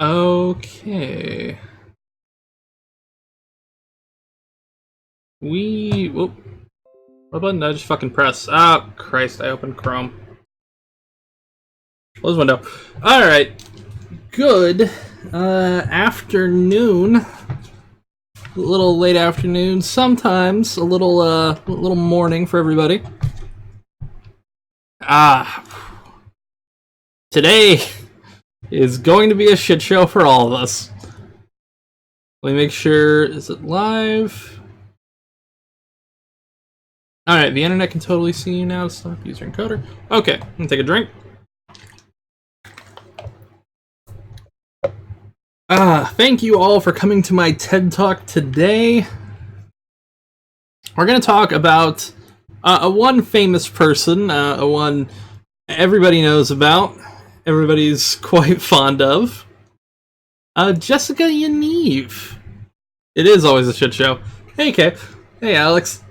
Okay. Whoop. What button did I just fucking press? Ah, Christ, I opened Chrome. Close window. Alright. Good afternoon. A little late afternoon. Sometimes a little morning for everybody. Today is going to be a shit show for all of us. Let me make sure, is it live? Alright, the internet can totally see you now. Stop user encoder. Okay, I'm gonna take a drink. Thank you all for coming to my TED Talk today. We're gonna talk about a one famous person, a one everybody knows about, everybody's quite fond of. Jessica Yaniv. It is always a shit show. Hey, Kay. Hey, Alex.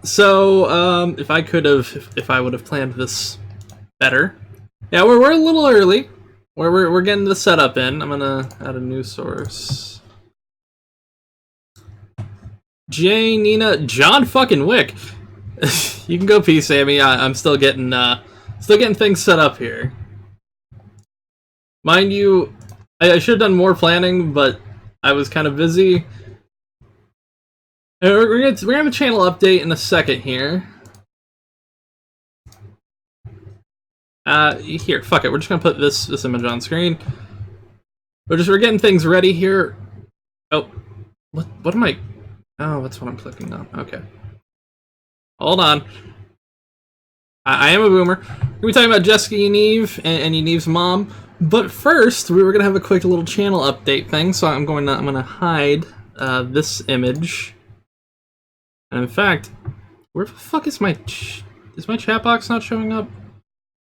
So, if I would have planned this better. Yeah, we're a little early. We're getting the setup in. I'm gonna add a new source. Jay, Nina, John fucking Wick. You can go pee, Sammy. I'm still getting things set up here. Mind you, I should have done more planning, but I was kind of busy. We're gonna have a channel update in a second here. Here, fuck it. We're just gonna put this image on screen. We're getting things ready here. Oh, what am I? Oh, that's what I'm clicking on. Okay, hold on. I am a boomer. We're gonna be talking about Jessica Yaniv and Yaniv's mom. But first, we were gonna have a quick little channel update thing. So I'm gonna hide this image. And in fact, where the fuck is my chat box not showing up?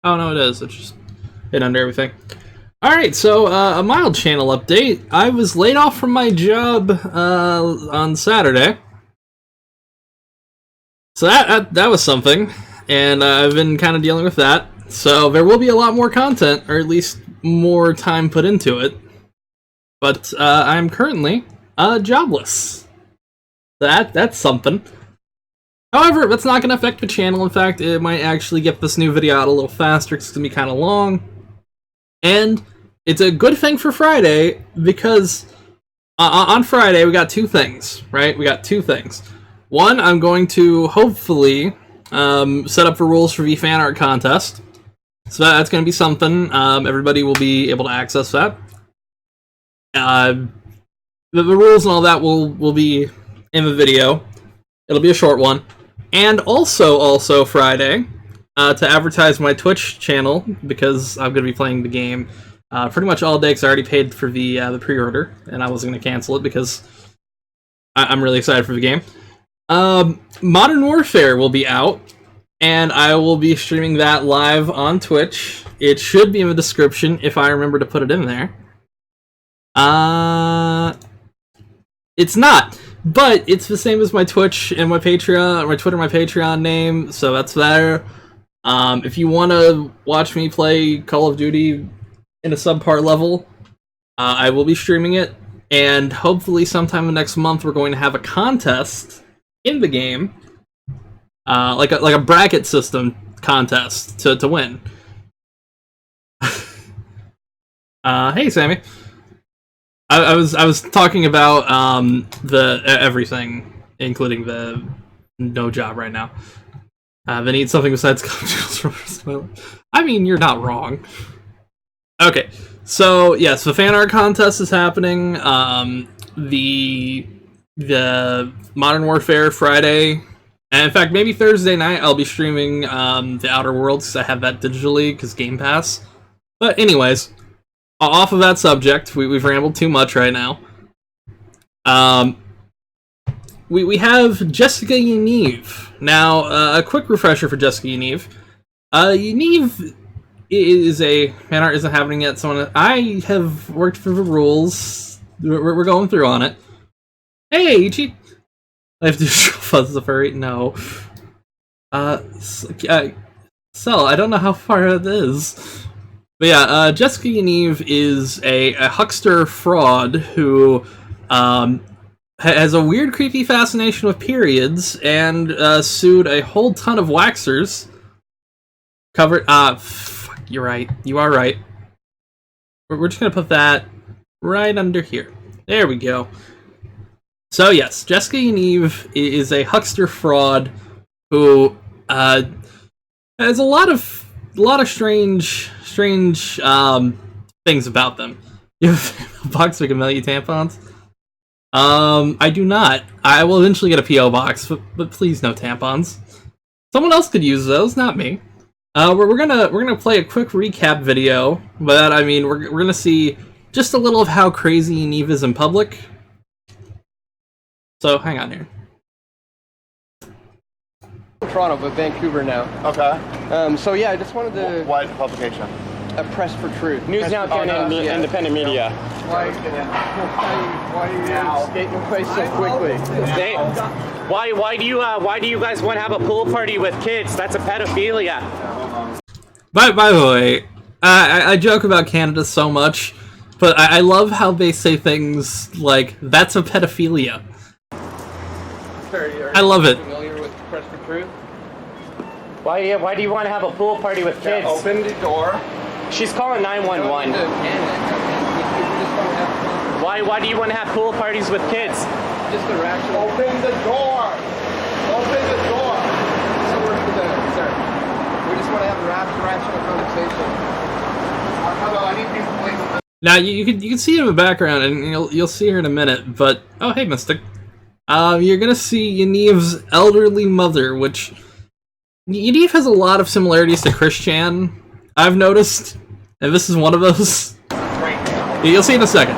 Oh no, it is. It's just hid under everything. Alright, so a mild channel update. I was laid off from my job on Saturday. So that was something. And I've been kind of dealing with that. So there will be a lot more content, or at least more time put into it. But I'm currently jobless. That's something. However, that's not going to affect the channel. In fact, it might actually get this new video out a little faster because it's going to be kind of long. And it's a good thing for Friday because on Friday we got two things, right? We got two things. One, I'm going to hopefully set up the rules for the fan art contest. So that's going to be something. Everybody will be able to access that. The rules and all that will be in the video. It'll be a short one. And also Friday, to advertise my Twitch channel, because I'm going to be playing the game pretty much all day, because I already paid for the pre-order, and I wasn't going to cancel it, because I'm really excited for the game. Modern Warfare will be out, and I will be streaming that live on Twitch. It should be in the description, if I remember to put it in there. It's not. But it's the same as my Twitch and my Patreon, my Twitter, my Patreon name, so that's there. If you want to watch me play Call of Duty in a subpar level, I will be streaming it, and hopefully sometime next month we're going to have a contest in the game, like a bracket system contest to win. Hey, Sammy. I was talking about the everything, including the no job right now. They need something besides Call. I mean, you're not wrong. Okay, so yes, the fan art contest is happening. The Modern Warfare Friday, and in fact, maybe Thursday night I'll be streaming the Outer Worlds because I have that digitally because Game Pass. But anyways. Off of that subject, we've rambled too much right now. We have Jessica Yaniv. Now, a quick refresher for Jessica Yaniv. Yaniv is a fan art isn't happening yet. So I have worked for the rules. We're going through on it. Hey, Ichi. I have to fuzz the furry. No. Cell. I don't know how far it is. But yeah, Jessica Yaniv is a huckster fraud who has a weird, creepy fascination with periods and sued a whole ton of waxers. Covered. Fuck, you're right. You are right. We're just gonna put that right under here. There we go. So yes, Jessica Yaniv is a huckster fraud who has a lot of strange things about them. You have a box with a million tampons? I do not. I will eventually get a PO box, but please no tampons. Someone else could use those, not me. We're gonna play a quick recap video. By that I mean we're gonna see just a little of how crazy Yaniv is in public. So hang on here. Toronto, but Vancouver now. Okay. So yeah, I just wanted to. What publication? Press for Truth. News Now, yeah. independent media. Why are you skating away so quickly? Why do you guys want to have a pool party with kids? That's a pedophilia. By the way, I joke about Canada so much, but I love how they say things like, that's a pedophilia. I love it. Familiar with Press for Truth? Why do you want to have a pool party with kids? Yeah, open the door. She's calling 911. Why do you want to have pool parties with kids? Just a rational. Open the door! Open the door! So sir, we just want to have a rational conversation. Hello, I need these places. Now you can see her in the background, and you'll see her in a minute. But oh hey, Mystic, you're gonna see Yaniv's elderly mother, which Yaniv has a lot of similarities to Christian, I've noticed, and this is one of those. You'll see in a second.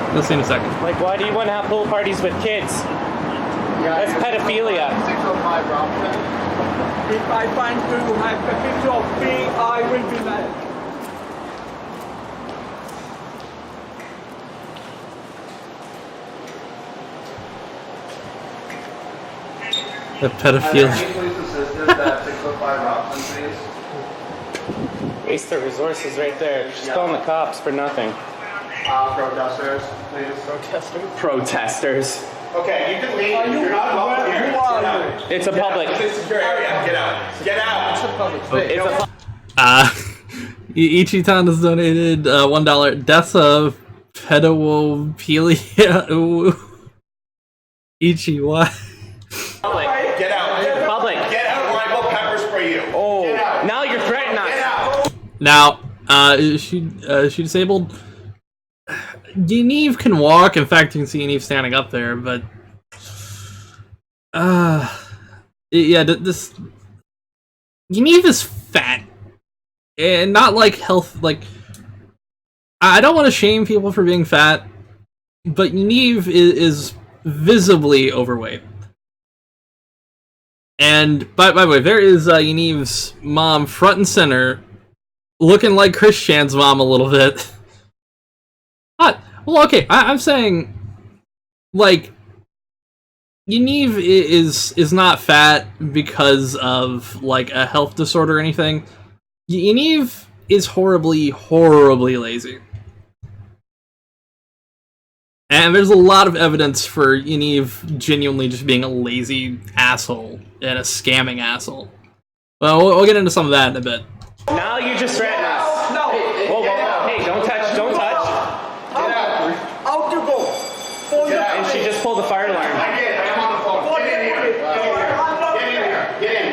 Like, why do you want to have pool parties with kids? That's pedophilia. 605 Robinson. If I find you have a picture of me, I will be mad. The pedophilia. Police assistant at 605 Robinson, please. Waste of resources right there. She's calling the cops for nothing. Protesters, please. Protesters. Okay, you can leave. You're not welcome here. Who are you? It's a public. This is your area. Get out. Get out. It's a public space. It's a Ichitan has donated $1. Death of pedophilia. Ooh. Ichi, why? public. Get out. Public. Get out or I will pepper spray you. Oh, Get out. now you're threatening us. Get out. Now, is she disabled? Yaniv can walk. In fact, you can see Yaniv standing up there, but yeah, this Yaniv is fat, and not like health. Like, I don't want to shame people for being fat, but Yaniv is visibly overweight. And by the way, there is Yaniv's mom front and center, looking like Christian's mom a little bit. Well, okay, I'm saying, like, Yaniv is not fat because of, like, a health disorder or anything. Yaniv is horribly lazy. And there's a lot of evidence for Yaniv genuinely just being a lazy asshole and a scamming asshole. Well, we'll get into some of that in a bit. Now you just threaten us. No. Whoa. Hey, don't touch. Out you go. And she just pulled the fire alarm. I did. I am on the phone. Get in here. Get in.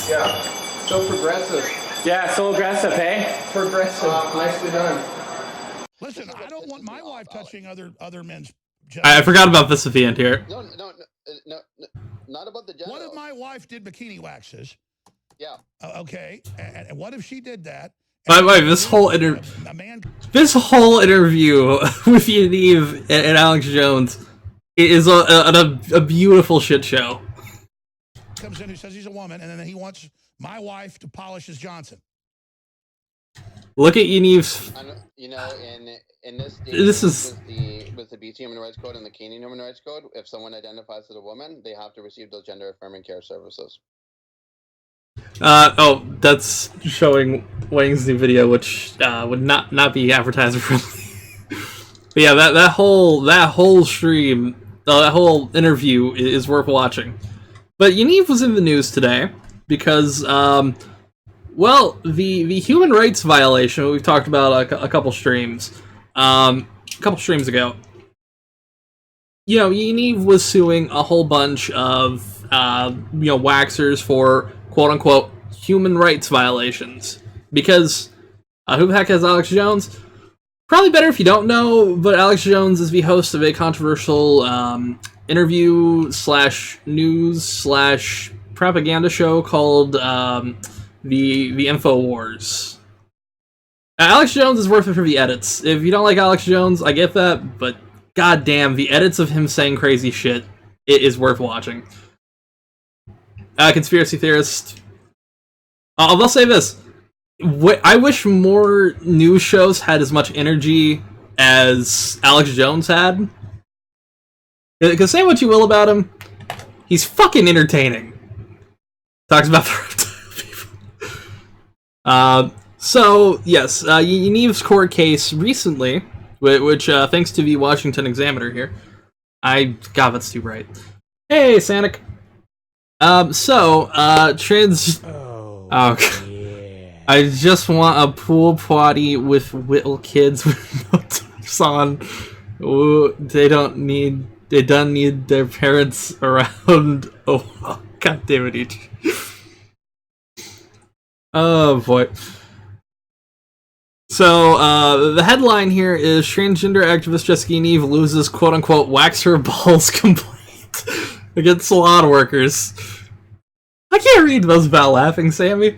Yeah. So progressive. Yeah, so aggressive, hey? Progressive. Nicely done. Listen, I don't want my wife touching other men's. I forgot about this at the end here. No, not about the genitals. What if my wife did bikini waxes? Yeah. Okay, and what if she did that? By the way, this whole interview with Yaniv and Alex Jones is a beautiful shit show. Comes in who says he's a woman, and then he wants my wife to polish his Johnson. Look at Yaniv's. You know, in this state, This is with the BC Human Rights Code and the Canadian Human Rights Code, if someone identifies as a woman, they have to receive those gender affirming care services. Oh, that's showing Wang's new video, which would not be advertiser friendly. But yeah, that whole stream, that whole interview is worth watching. But Yaniv was in the news today because, well, the human rights violation we've talked about a couple streams ago. You know, Yaniv was suing a whole bunch of waxers for quote unquote human rights violations because who the heck has Alex Jones? Probably better if you don't know, but Alex Jones is the host of a controversial interview / news / propaganda show called the InfoWars. Alex Jones is worth it for the edits. If you don't like Alex Jones, I get that, but goddamn, the edits of him saying crazy shit, it is worth watching. Conspiracy theorist. I'll say this. I wish more news shows had as much energy as Alex Jones had. Because say what you will about him, he's fucking entertaining. Talks about the reptile people. So, yes, Yaniv's court case recently, which thanks to the Washington Examiner here. God, that's too bright. Hey, Sanic. I just want a pool party with little kids with no tops on. Ooh, they don't need their parents around. Oh, god damn it. Oh boy. So, the headline here is transgender activist Jessica Yaniv loses quote unquote wax her balls complaint against salon workers. I can't read those without laughing, Sammy.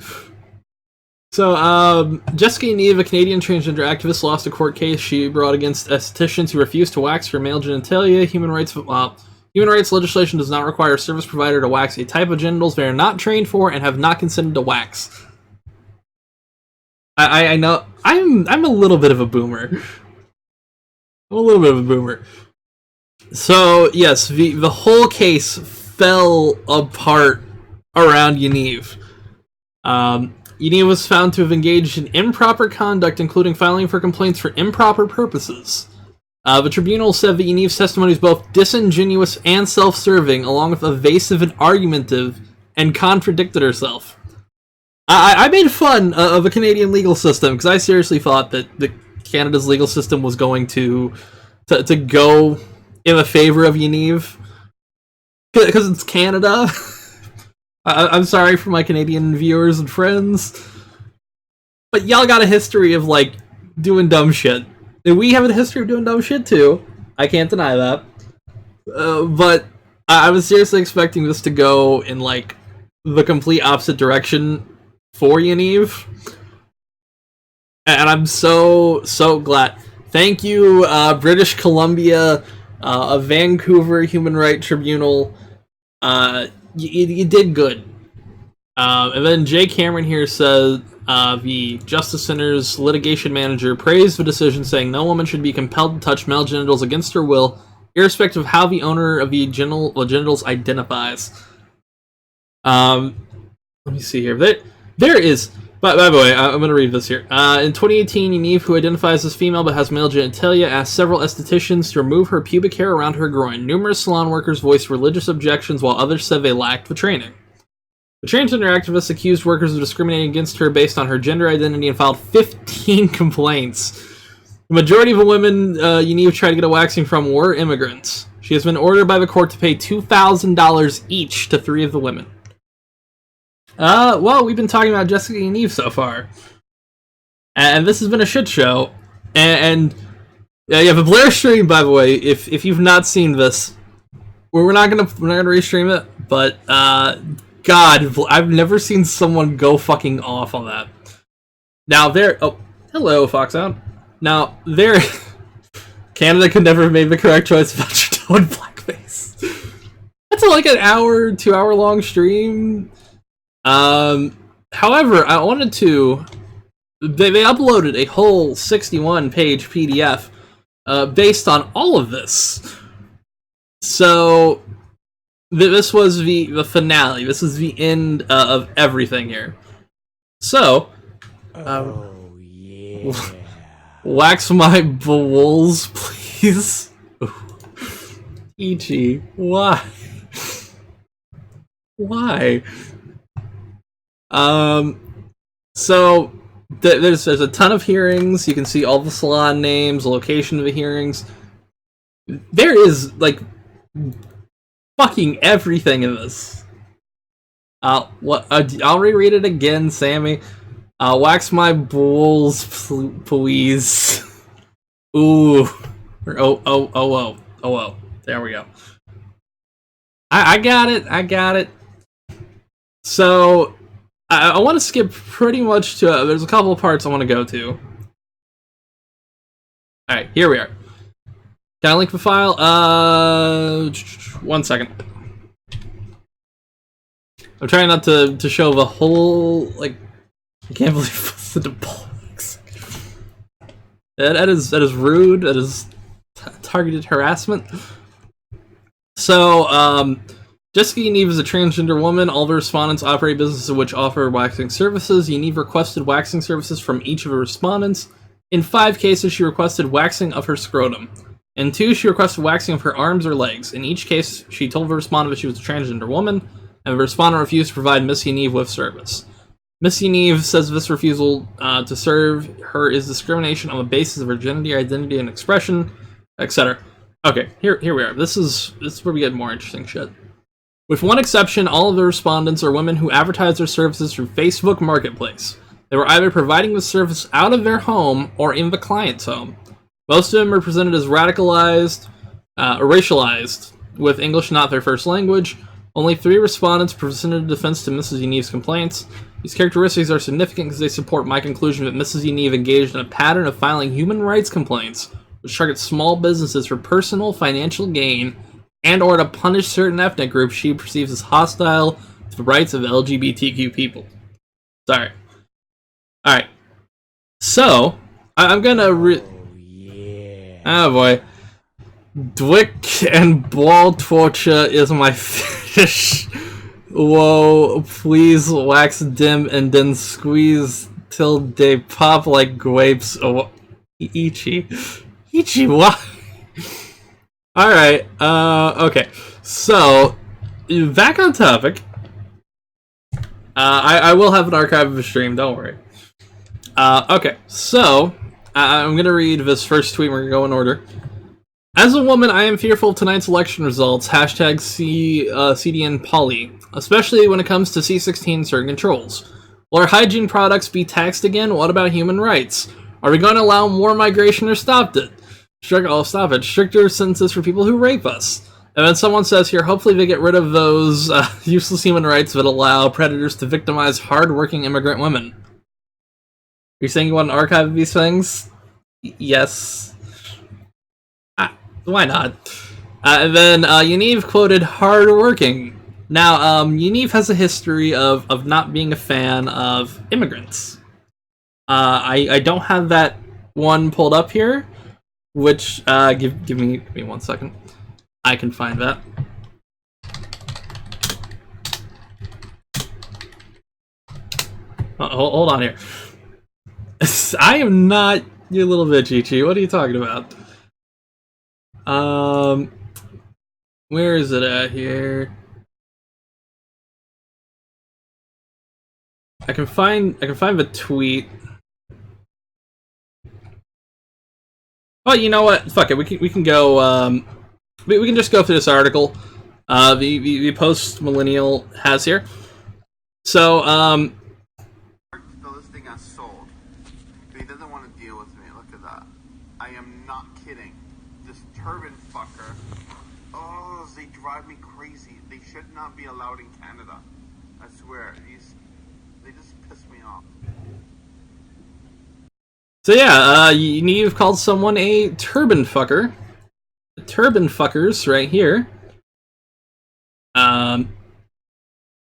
So, Jessica Yaniv, a Canadian transgender activist, lost a court case she brought against estheticians who refused to wax her male genitalia. Human rights legislation does not require a service provider to wax a type of genitals they are not trained for and have not consented to wax. I know I'm a little bit of a boomer. So yes, the whole case fell apart around Yaniv. Yaniv was found to have engaged in improper conduct, including filing for complaints for improper purposes. The tribunal said that Yaniv's testimony is both disingenuous and self-serving, along with evasive and argumentative, and contradicted herself. I made fun of the Canadian legal system because I seriously thought that Canada's legal system was going to go in the favor of Yaniv because it's Canada. I'm sorry for my Canadian viewers and friends, but y'all got a history of like doing dumb shit. And we have a history of doing dumb shit too. I can't deny that. But I was seriously expecting this to go in like the complete opposite direction for Yaniv, and I'm so glad. Thank you, British Columbia, Vancouver Human Rights Tribunal. You did good. And then Jay Cameron here said the Justice Center's litigation manager praised the decision, saying no woman should be compelled to touch male genitals against her will, irrespective of how the owner of the genitals identifies. Let me see here. There is... By the way, I'm going to read this here. In 2018, Yaniv, who identifies as female but has male genitalia, asked several estheticians to remove her pubic hair around her groin. Numerous salon workers voiced religious objections, while others said they lacked the training. The transgender activist accused workers of discriminating against her based on her gender identity and filed 15 complaints. The majority of the women Yaniv tried to get a waxing from were immigrants. She has been ordered by the court to pay $2,000 each to 3 of the women. Well, we've been talking about Jessica Yaniv so far, and this has been a shit show. And yeah, the Blair stream, by the way, if you've not seen this, we're not gonna restream it. But God, I've never seen someone go fucking off on that. Now hello, Foxhound. Now Canada could never have made the correct choice about Trudeau in blackface. That's like an hour, 2 hour long stream. However, I wanted to... They uploaded a whole 61-page PDF based on all of this. So, this was the finale. This is the end of everything here. So, wax my balls, please. Ichi, why? Why? So there's a ton of hearings. You can see all the salon names, the location of the hearings. There is like fucking everything in this. I'll reread it again, Sammy. Wax my balls, please. Ooh. Oh. There we go. I got it. So, I want to skip pretty much to... there's a couple of parts I want to go to. Alright, here we are. Can I link the file? 1 second. I'm trying not to show the whole... like, I can't believe it's the bollocks. That is rude. That is targeted harassment. So, Jessica Yaniv is a transgender woman. All the respondents operate businesses which offer waxing services. Yaniv requested waxing services from each of the respondents. In 5 cases, she requested waxing of her scrotum. In 2, she requested waxing of her arms or legs. In each case, she told the respondent that she was a transgender woman, and the respondent refused to provide Miss Yaniv with service. Miss Yaniv says this refusal to serve her is discrimination on the basis of her gender identity and expression, etc. Okay, here we are. This is where we get more interesting shit. With one exception, all of the respondents are women who advertise their services through Facebook Marketplace. They were either providing the service out of their home or in the client's home. Most of them are presented as radicalized or racialized, with English not their first language. Only 3 respondents presented a defense to Mrs. Yaniv's complaints. These characteristics are significant because they support my conclusion that Mrs. Yaniv engaged in a pattern of filing human rights complaints, which target small businesses for personal financial gain and or to punish certain ethnic groups she perceives as hostile to the rights of LGBTQ people. Sorry. Alright. So, I'm gonna oh boy. Dwick and ball torture is my fetish. Whoa, please wax dim and then squeeze till they pop like grapes. Oh, Ichi, why? Alright, okay. So, back on topic. I will have an archive of the stream, don't worry. Okay, so, I'm gonna read this first tweet, we're gonna go in order. As a woman, I am fearful of tonight's election results, hashtag CDN Poly, especially when it comes to C16 certain controls. Will our hygiene products be taxed again? What about human rights? Are we going to allow more migration or stop it? Stop it. Stricter sentences for people who rape us. And then someone says here, hopefully they get rid of those useless human rights that allow predators to victimize hard-working immigrant women. You're saying you want an archive of these things? Yes. Why not? And then Yaniv quoted hard-working. Now, Yaniv has a history of not being a fan of immigrants. I don't have that one pulled up here, which give me 1 second. I can find that. Hold on here. I am not your little bitch, Ichi. What are you talking about? Where is it at here? I can find the tweet. Oh, you know what? Fuck it. We can go. We can just go through this article. The post millennial has here. So This thing got sold. He doesn't want to deal with me. Look at that. I am not kidding. This turban fucker. Oh, they drive me crazy. They should not be allowed in Canada. I swear. They just piss me off. So yeah, you've called someone a turban fucker. The turban fuckers right here.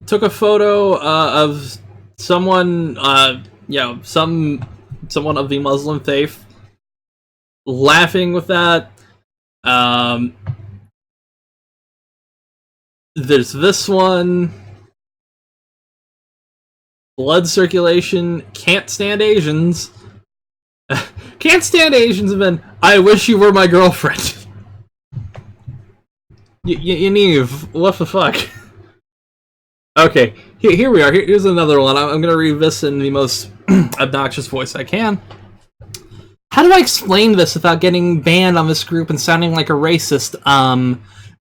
Took a photo of someone, someone of the Muslim faith, laughing with that. There's this one. Blood circulation. Can't stand Asians. Can't stand Asians, and then I wish you were my girlfriend. Yaniv, what the fuck? Okay, here we are. Here's another one. I'm gonna read this in the most obnoxious voice I can. How do I explain this without getting banned on this group and sounding like a racist?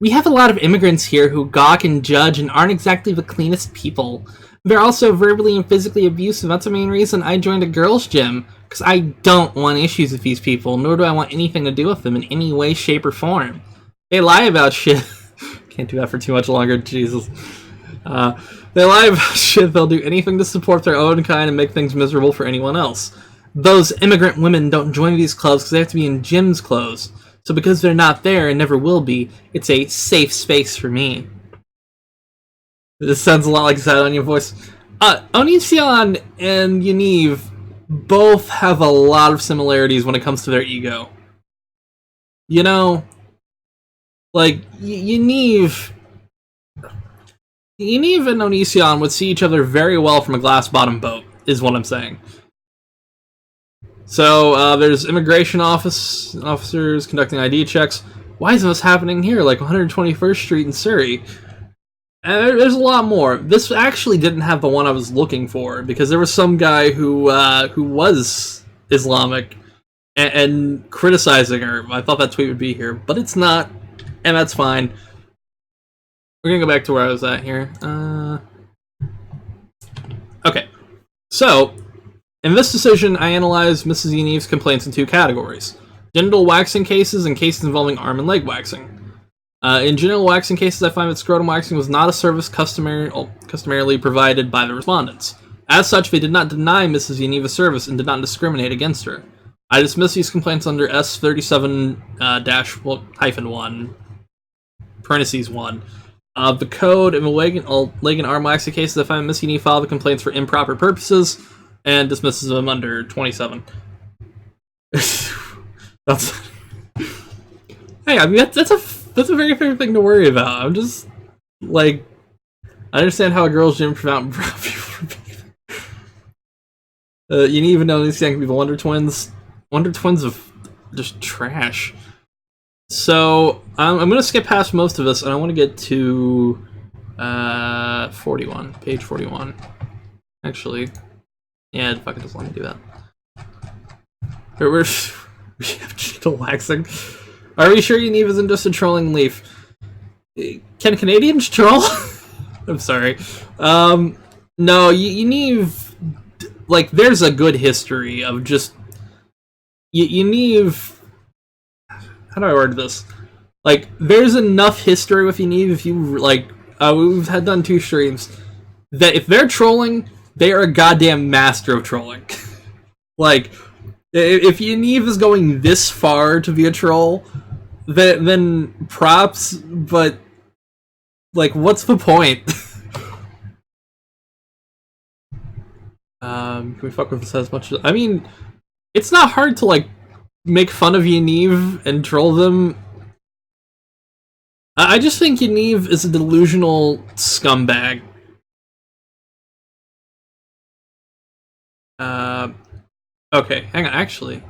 We have a lot of immigrants here who gawk and judge and aren't exactly the cleanest people. They're also verbally and physically abusive. That's the main reason I joined a girls' gym. Because I don't want issues with these people, nor do I want anything to do with them in any way, shape, or form. They lie about shit. Can't do that for too much longer, Jesus. They lie about shit. They'll do anything to support their own kind and make things miserable for anyone else. Those immigrant women don't join these clubs because they have to be in gym's clothes. So because they're not there and never will be, it's a safe space for me. This sounds a lot like that on your voice. Onision and Yaniv both have a lot of similarities when it comes to their ego. You know, like, Yaniv and Onision would see each other very well from a glass-bottom boat, is what I'm saying. So, there's immigration officers conducting ID checks. Why is this happening here, like 121st Street in Surrey? And there's a lot more. This actually didn't have the one I was looking for, because there was some guy who was Islamic and criticizing her. I thought that tweet would be here, but it's not, and that's fine. We're gonna go back to where I was at here. Okay, so in this decision, I analyzed Mrs. Yaniv's complaints in two categories: genital waxing cases and cases involving arm and leg waxing. In genital waxing cases, I find that scrotum waxing was not a service customarily provided by the respondents. As such, they did not deny Mrs. Yaniv a service and did not discriminate against her. I dismiss these complaints under S37-1, parentheses 1. The code in the leg and arm waxing cases, I find Mrs. Yaniv filed the complaints for improper purposes and dismisses them under 27. That's... Hey, I mean, that's a very fair thing to worry about. I'm just, like, I understand how a girl's gym prevent people from being there. You need even know these can be the Wonder Twins. Wonder Twins of just trash. So, I'm going to skip past most of this, and I want to get to 41, page 41. Actually, yeah, fucking just let me do that. We have genital waxing. Are we sure Yaniv isn't just a trolling leaf? Can Canadians troll? I'm sorry. No, Yaniv, like, there's a good history of just... Yaniv... How do I word this? Like, there's enough history with Yaniv, if you, like... we've had done 2 streams, that if they're trolling, they are a goddamn master of trolling. Like, if Yaniv is going this far to be a troll... Then props, but, like, what's the point? Can we fuck with this as much as... I mean, it's not hard to, like, make fun of Yaniv and troll them. I just think Yaniv is a delusional scumbag. Okay, hang on, actually...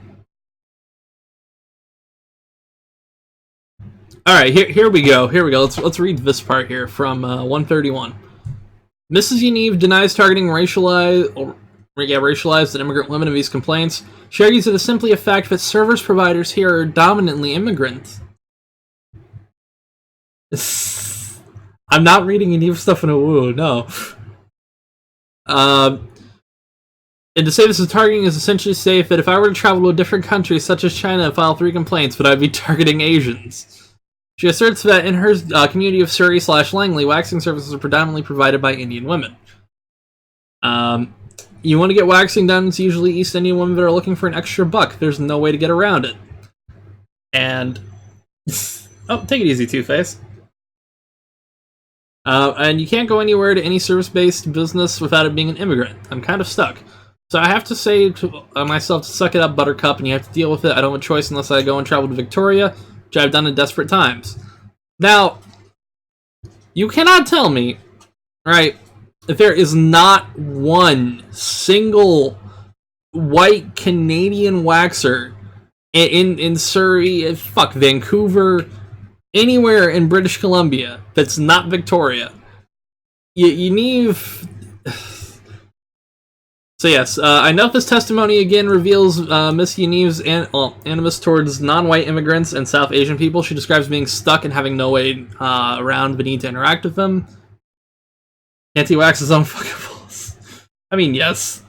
Alright, here we go. Let's read this part here from 131. Mrs. Yaniv denies targeting racialized and immigrant women in these complaints. She argues it is simply a fact that service providers here are dominantly immigrant. I'm not reading Yaniv stuff in a woo, no. And to say this is targeting is essentially to say that if I were to travel to a different country, such as China, and file 3 complaints, would I be targeting Asians? She asserts that in her community of Surrey/Langley, waxing services are predominantly provided by Indian women. You want to get waxing done, it's usually East Indian women that are looking for an extra buck. There's no way to get around it. And... oh, take it easy, Two-Face. And you can't go anywhere to any service-based business without it being an immigrant. I'm kind of stuck. So I have to say to myself to suck it up, Buttercup, and you have to deal with it. I don't have a choice unless I go and travel to Victoria, which I've done in desperate times. Now, You cannot tell me, right, if there is not one single white Canadian waxer in Surrey, fuck, Vancouver, anywhere in British Columbia that's not Victoria. Yaniv. So yes, I note this testimony again reveals Miss Yaniv's animus towards non-white immigrants and South Asian people. She describes being stuck and having no way around the need to interact with them. Anti-wax his own fucking balls. I mean, yes.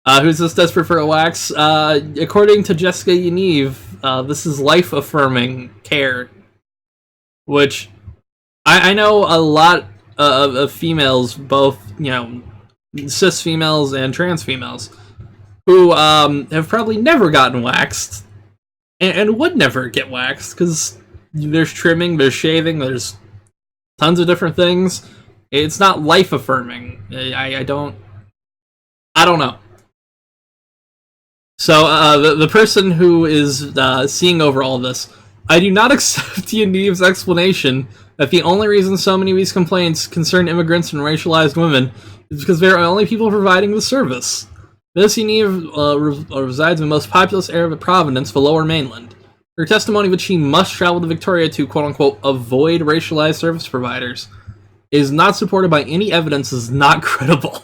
Who's this desperate for a wax? According to Jessica Yaniv, this is life-affirming care. Which, I know a lot of females, both, cis females and trans females, who have probably never gotten waxed and would never get waxed because there's trimming, there's shaving, there's tons of different things. It's not life affirming. I don't know. So the person who is seeing over all this, I do not accept Yaniv's explanation that the only reason so many of these complaints concern immigrants and racialized women is because they're only people providing the service. Miss Yaniv resides in the most populous area of the province, the Lower Mainland. Her testimony that she must travel to Victoria to quote-unquote avoid racialized service providers is not supported by any evidence, is not credible.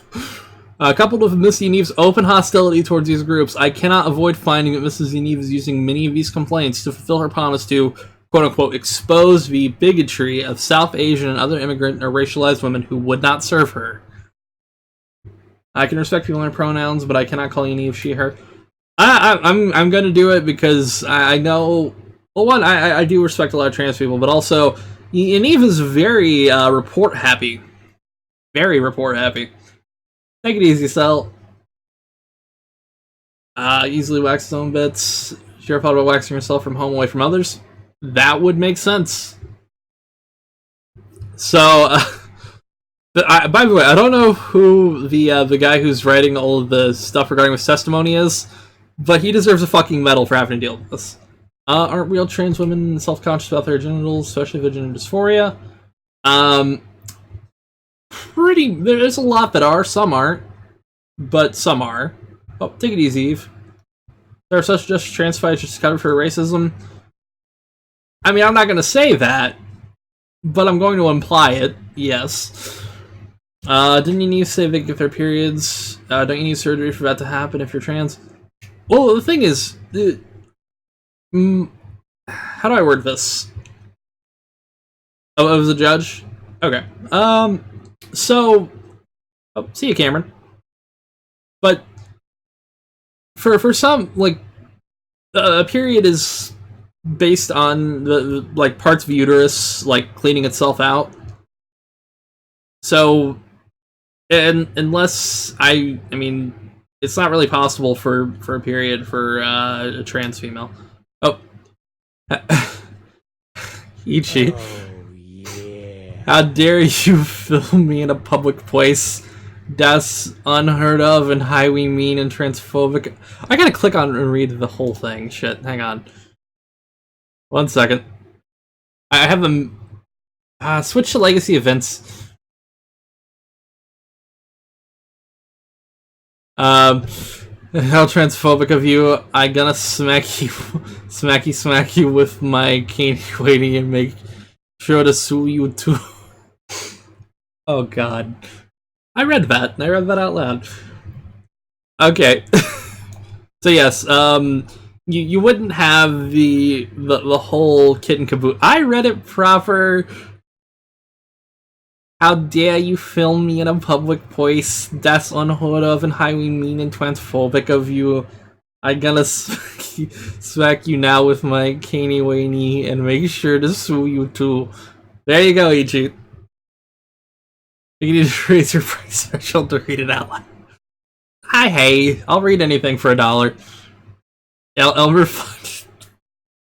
Coupled with Miss Yaniv's open hostility towards these groups, I cannot avoid finding that Mrs. Yaniv is using many of these complaints to fulfill her promise to quote-unquote expose the bigotry of South Asian and other immigrant or racialized women who would not serve her. I can respect people in their pronouns, but I cannot call Yaniv she, her. I'm gonna do it because I know, well, one, I do respect a lot of trans people, but also Yaniv is very report happy. Very report happy. Take it easy, Cell. Easily wax his own bits. Sure, thought about waxing yourself from home away from others? That would make sense. So, by the way, I don't know who the guy who's writing all of the stuff regarding this testimony is, but he deserves a fucking medal for having to deal with this. Aren't real trans women self-conscious about their genitals, especially vagina dysphoria? There's a lot that are, some aren't, but some are. Oh, take it easy, Eve. There are such just trans fights just covered for racism. I mean, I'm not going to say that, but I'm going to imply it, yes. Didn't you need to say they get their periods? Don't you need surgery for that to happen if you're trans? Well, the thing is, how do I word this? Oh, I was a judge? Okay. So, see you, Cameron. But for some, like, a period is based on the like parts of the uterus like cleaning itself out. So, and unless I mean, it's not really possible for a period for a trans female. Oh, Ichi. How dare you film me in a public place? That's unheard of and highly mean and transphobic. I gotta click on and read the whole thing. Shit, hang on. 1 second. I have them. Switch to legacy events. How transphobic of you. I gonna smack you with my cane waiting and make sure to sue you too. Oh god. I read that out loud. Okay. So yes, you wouldn't have the whole kit and caboodle. I read it proper. How dare you film me in a public place? That's unheard of and highly mean and transphobic of you. I gonna smack you now with my caney waney and make sure to sue you too. There you go, Ichi. You need to raise your price threshold to read it out loud. Hey, I'll read anything for $1. Elmer,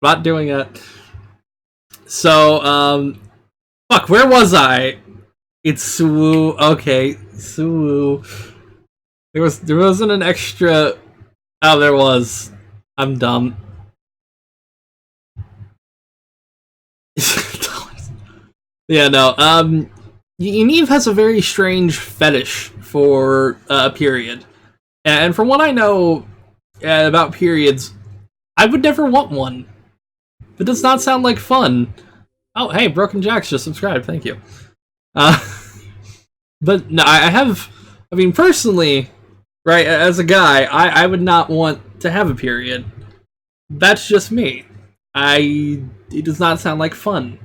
not doing it. So, fuck, where was I? It's Suwu. Okay, Suwu. There wasn't an extra. Oh, there was. I'm dumb. Yeah, no. Yaniv has a very strange fetish for a period, and from what I know about periods, I would never want one. It does not sound like fun. Oh, hey, Broken Jacks just subscribed. Thank you. Uh, but no, I have. I mean, personally, right, as a guy, I would not want to have a period. That's just me. It does not sound like fun.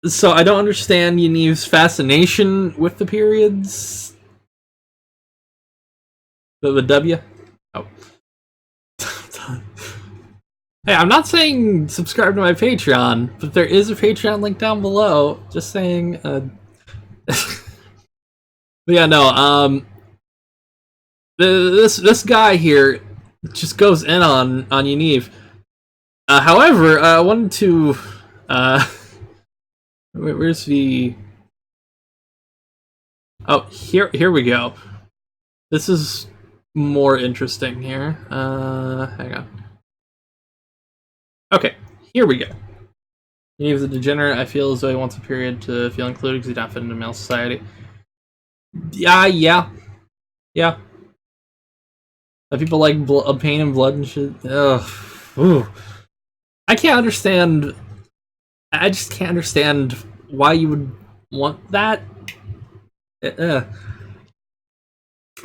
So I don't understand Yaniv's fascination with the periods. The W? Oh. Hey, I'm not saying subscribe to my Patreon, but there is a Patreon link down below. Just saying, but yeah, no, this guy here just goes in on Yaniv. However, I wanted to, where's the... Oh, here we go. This is more interesting here. Hang on. Okay, here we go. Yaniv's a degenerate. I feel as though he wants a period to feel included because he's not fit into male society. Yeah. People like pain and blood and shit. Ugh. Ooh. I can't understand. I just can't understand why you would want that.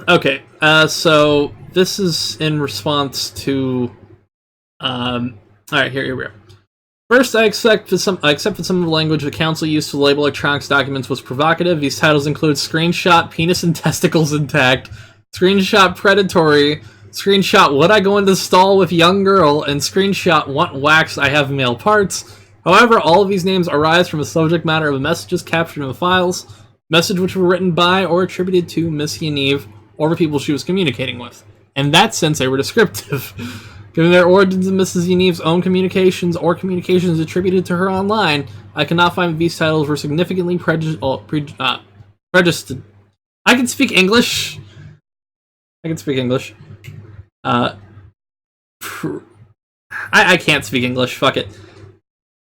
Okay, so this is in response to. Alright, here we go. First, I accept that some of the language the council used to label electronics documents was provocative. These titles include screenshot, penis and testicles intact, screenshot predatory, screenshot would I go into stall with young girl, and screenshot want wax I have male parts. However, all of these names arise from the subject matter of the messages captured in the files, message which were written by or attributed to Miss Yaniv or the people she was communicating with. In that sense, they were descriptive. Given their origins in Mrs. Yaniv's own communications or communications attributed to her online, I cannot find that these titles were significantly prejudiced. I can speak English. I can't speak English. Fuck it.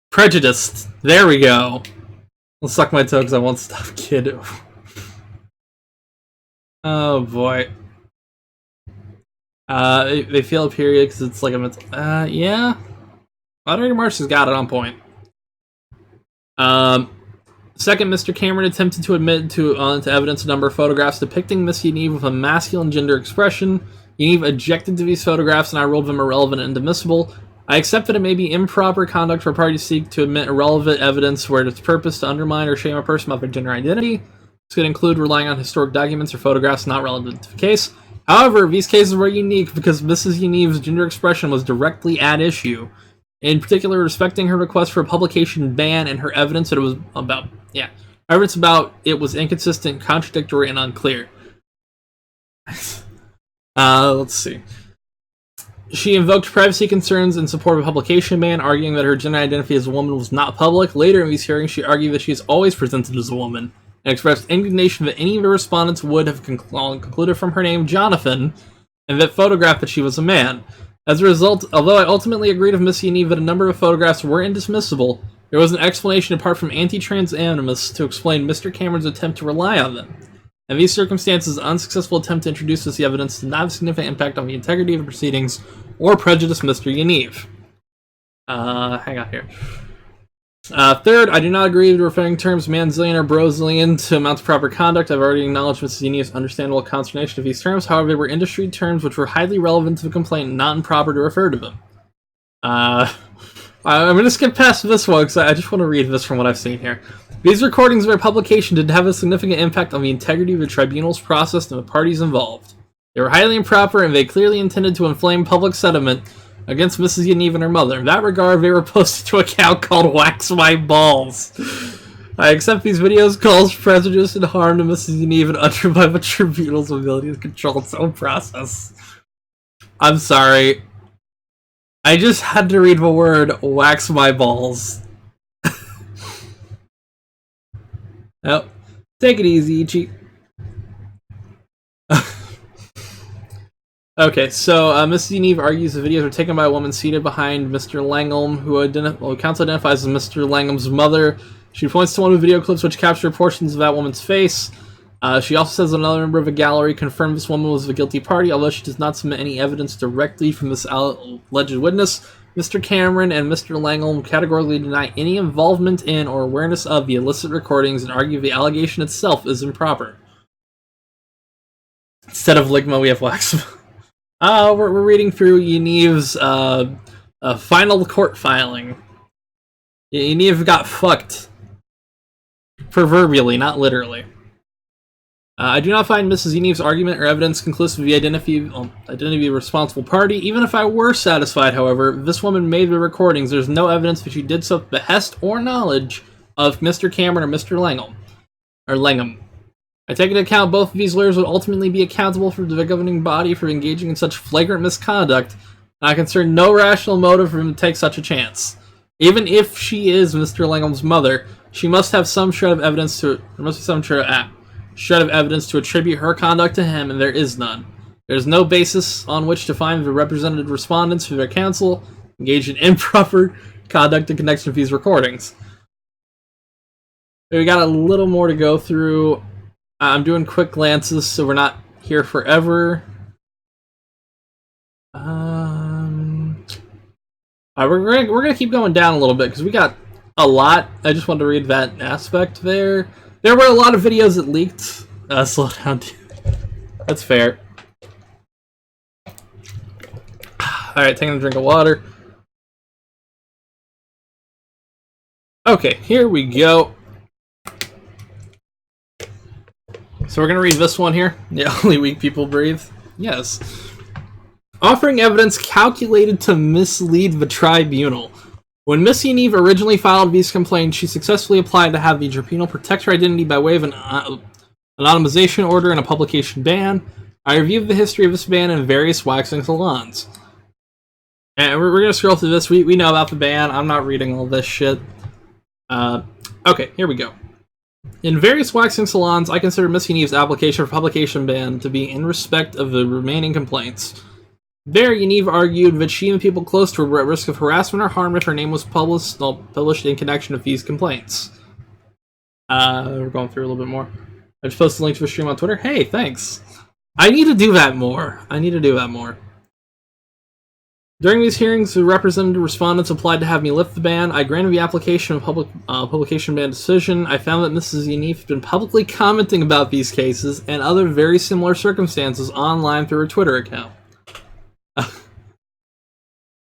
Prejudiced. There we go. I'll suck my toe because I won't stop, kid. Oh boy. They feel a period because it's like a yeah. Moderator Marsh has got it on point. Second, Mr. Cameron attempted to admit to evidence a number of photographs depicting Miss Yaniv with a masculine gender expression. Yaniv objected to these photographs, and I ruled them irrelevant and inadmissible. I accept that it may be improper conduct for a party to seek to admit irrelevant evidence where its purpose to undermine or shame a person about their gender identity. This could include relying on historic documents or photographs not relevant to the case. However, these cases were unique because Mrs. Yaniv's gender expression was directly at issue, in particular respecting her request for a publication ban and her evidence that it was about, evidence about it was inconsistent, contradictory, and unclear. Let's see. She invoked privacy concerns in support of a publication ban, arguing that her gender identity as a woman was not public. Later in these hearings, she argued that she is always presented as a woman, and expressed indignation that any of the respondents would have concluded from her name Jonathan, and that photographed that she was a man. As a result, although I ultimately agreed with Miss Yaniv that a number of photographs were indismissible, there was an explanation apart from anti-trans animus to explain Mr. Cameron's attempt to rely on them. In these circumstances, an unsuccessful attempt to introduce this evidence did not have a significant impact on the integrity of the proceedings or prejudice Mr. Yaniv. Hang on here. Third, I do not agree with referring terms manzillion or brozillion to amount of proper conduct. I've already acknowledged Mrs. Yaniv's understandable consternation of these terms. However, they were industry terms which were highly relevant to the complaint and not improper to refer to them. I'm going to skip past this one because I just want to read this from what I've seen here. These recordings of their publication did have a significant impact on the integrity of the tribunal's process and the parties involved. They were highly improper and they clearly intended to inflame public sentiment against Mrs. Yaniv and her mother. In that regard, they were posted to an account called Wax My Balls. I accept these videos cause prejudice and harm to Mrs. Yaniv and undermine the tribunal's ability to control its own process. I'm sorry. I just had to read the word wax my balls. Oh, take it easy, Ichi. Okay, so Mrs. Yaniv argues the videos were taken by a woman seated behind Mr. Langham, who counsel identifies as Mr. Langham's mother. She points to one of the video clips which capture portions of that woman's face. She also says another member of a gallery confirmed this woman was the guilty party, although she does not submit any evidence directly from this alleged witness. Mr. Cameron and Mr. Langham categorically deny any involvement in or awareness of the illicit recordings and argue the allegation itself is improper. Instead of Ligma, we have Wax. We're reading through Yaniv's final court filing. Yaniv got fucked. Proverbially, not literally. I do not find Mrs. Yaniv's argument or evidence conclusive of the identity of the responsible party. Even if I were satisfied, however, this woman made the recordings. There's no evidence that she did so at behest or knowledge of Mr. Cameron or Mr. Langham. I take into account both of these lawyers would ultimately be accountable for the governing body for engaging in such flagrant misconduct, and I consider no rational motive for him to take such a chance. Even if she is Mr. Langham's mother, she must have some shred of evidence to attribute her conduct to him, and there is none. There is no basis on which to find the represented respondents for their counsel engaged in improper conduct in connection with these recordings. We got a little more to go through. I'm doing quick glances, so we're not here forever. We're gonna keep going down a little bit because we got a lot. I just wanted to read that aspect there. There were a lot of videos that leaked. Slow down. That's fair. Alright, taking a drink of water. Okay, here we go. So we're going to read this one here. The only weak people breathe. Yes. Offering evidence calculated to mislead the tribunal. When Miss Yaniv originally filed these complaints, she successfully applied to have the tribunal protect her identity by way of an anonymization order and a publication ban. I reviewed the history of this ban in various waxing salons. And we're going to scroll through this. We know about the ban. I'm not reading all this shit. Okay, here we go. In various waxing salons, I consider Miss Yaniv's application for publication ban to be in respect of the remaining complaints. There, Yaniv argued that she and people close to her were at risk of harassment or harm if her name was published in connection with these complaints. We're going through a little bit more. I just posted a link to a stream on Twitter. Hey, thanks. I need to do that more. During these hearings, the representative respondents applied to have me lift the ban. I granted the application of publication ban decision. I found that Mrs. Yaniv had been publicly commenting about these cases and other very similar circumstances online through her Twitter account.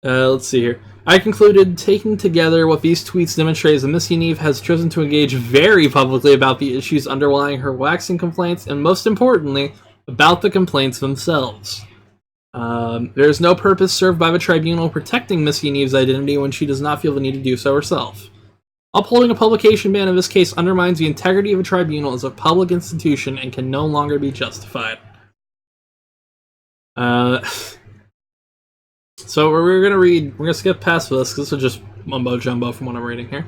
Let's see here. I concluded, taking together what these tweets demonstrate, is that Miss Yaniv has chosen to engage very publicly about the issues underlying her waxing complaints, and most importantly, about the complaints themselves. There is no purpose served by the tribunal protecting Miss Yaniv's identity when she does not feel the need to do so herself. Upholding a publication ban in this case undermines the integrity of a tribunal as a public institution and can no longer be justified. So we're gonna skip past this because this is just mumbo jumbo from what I'm reading here.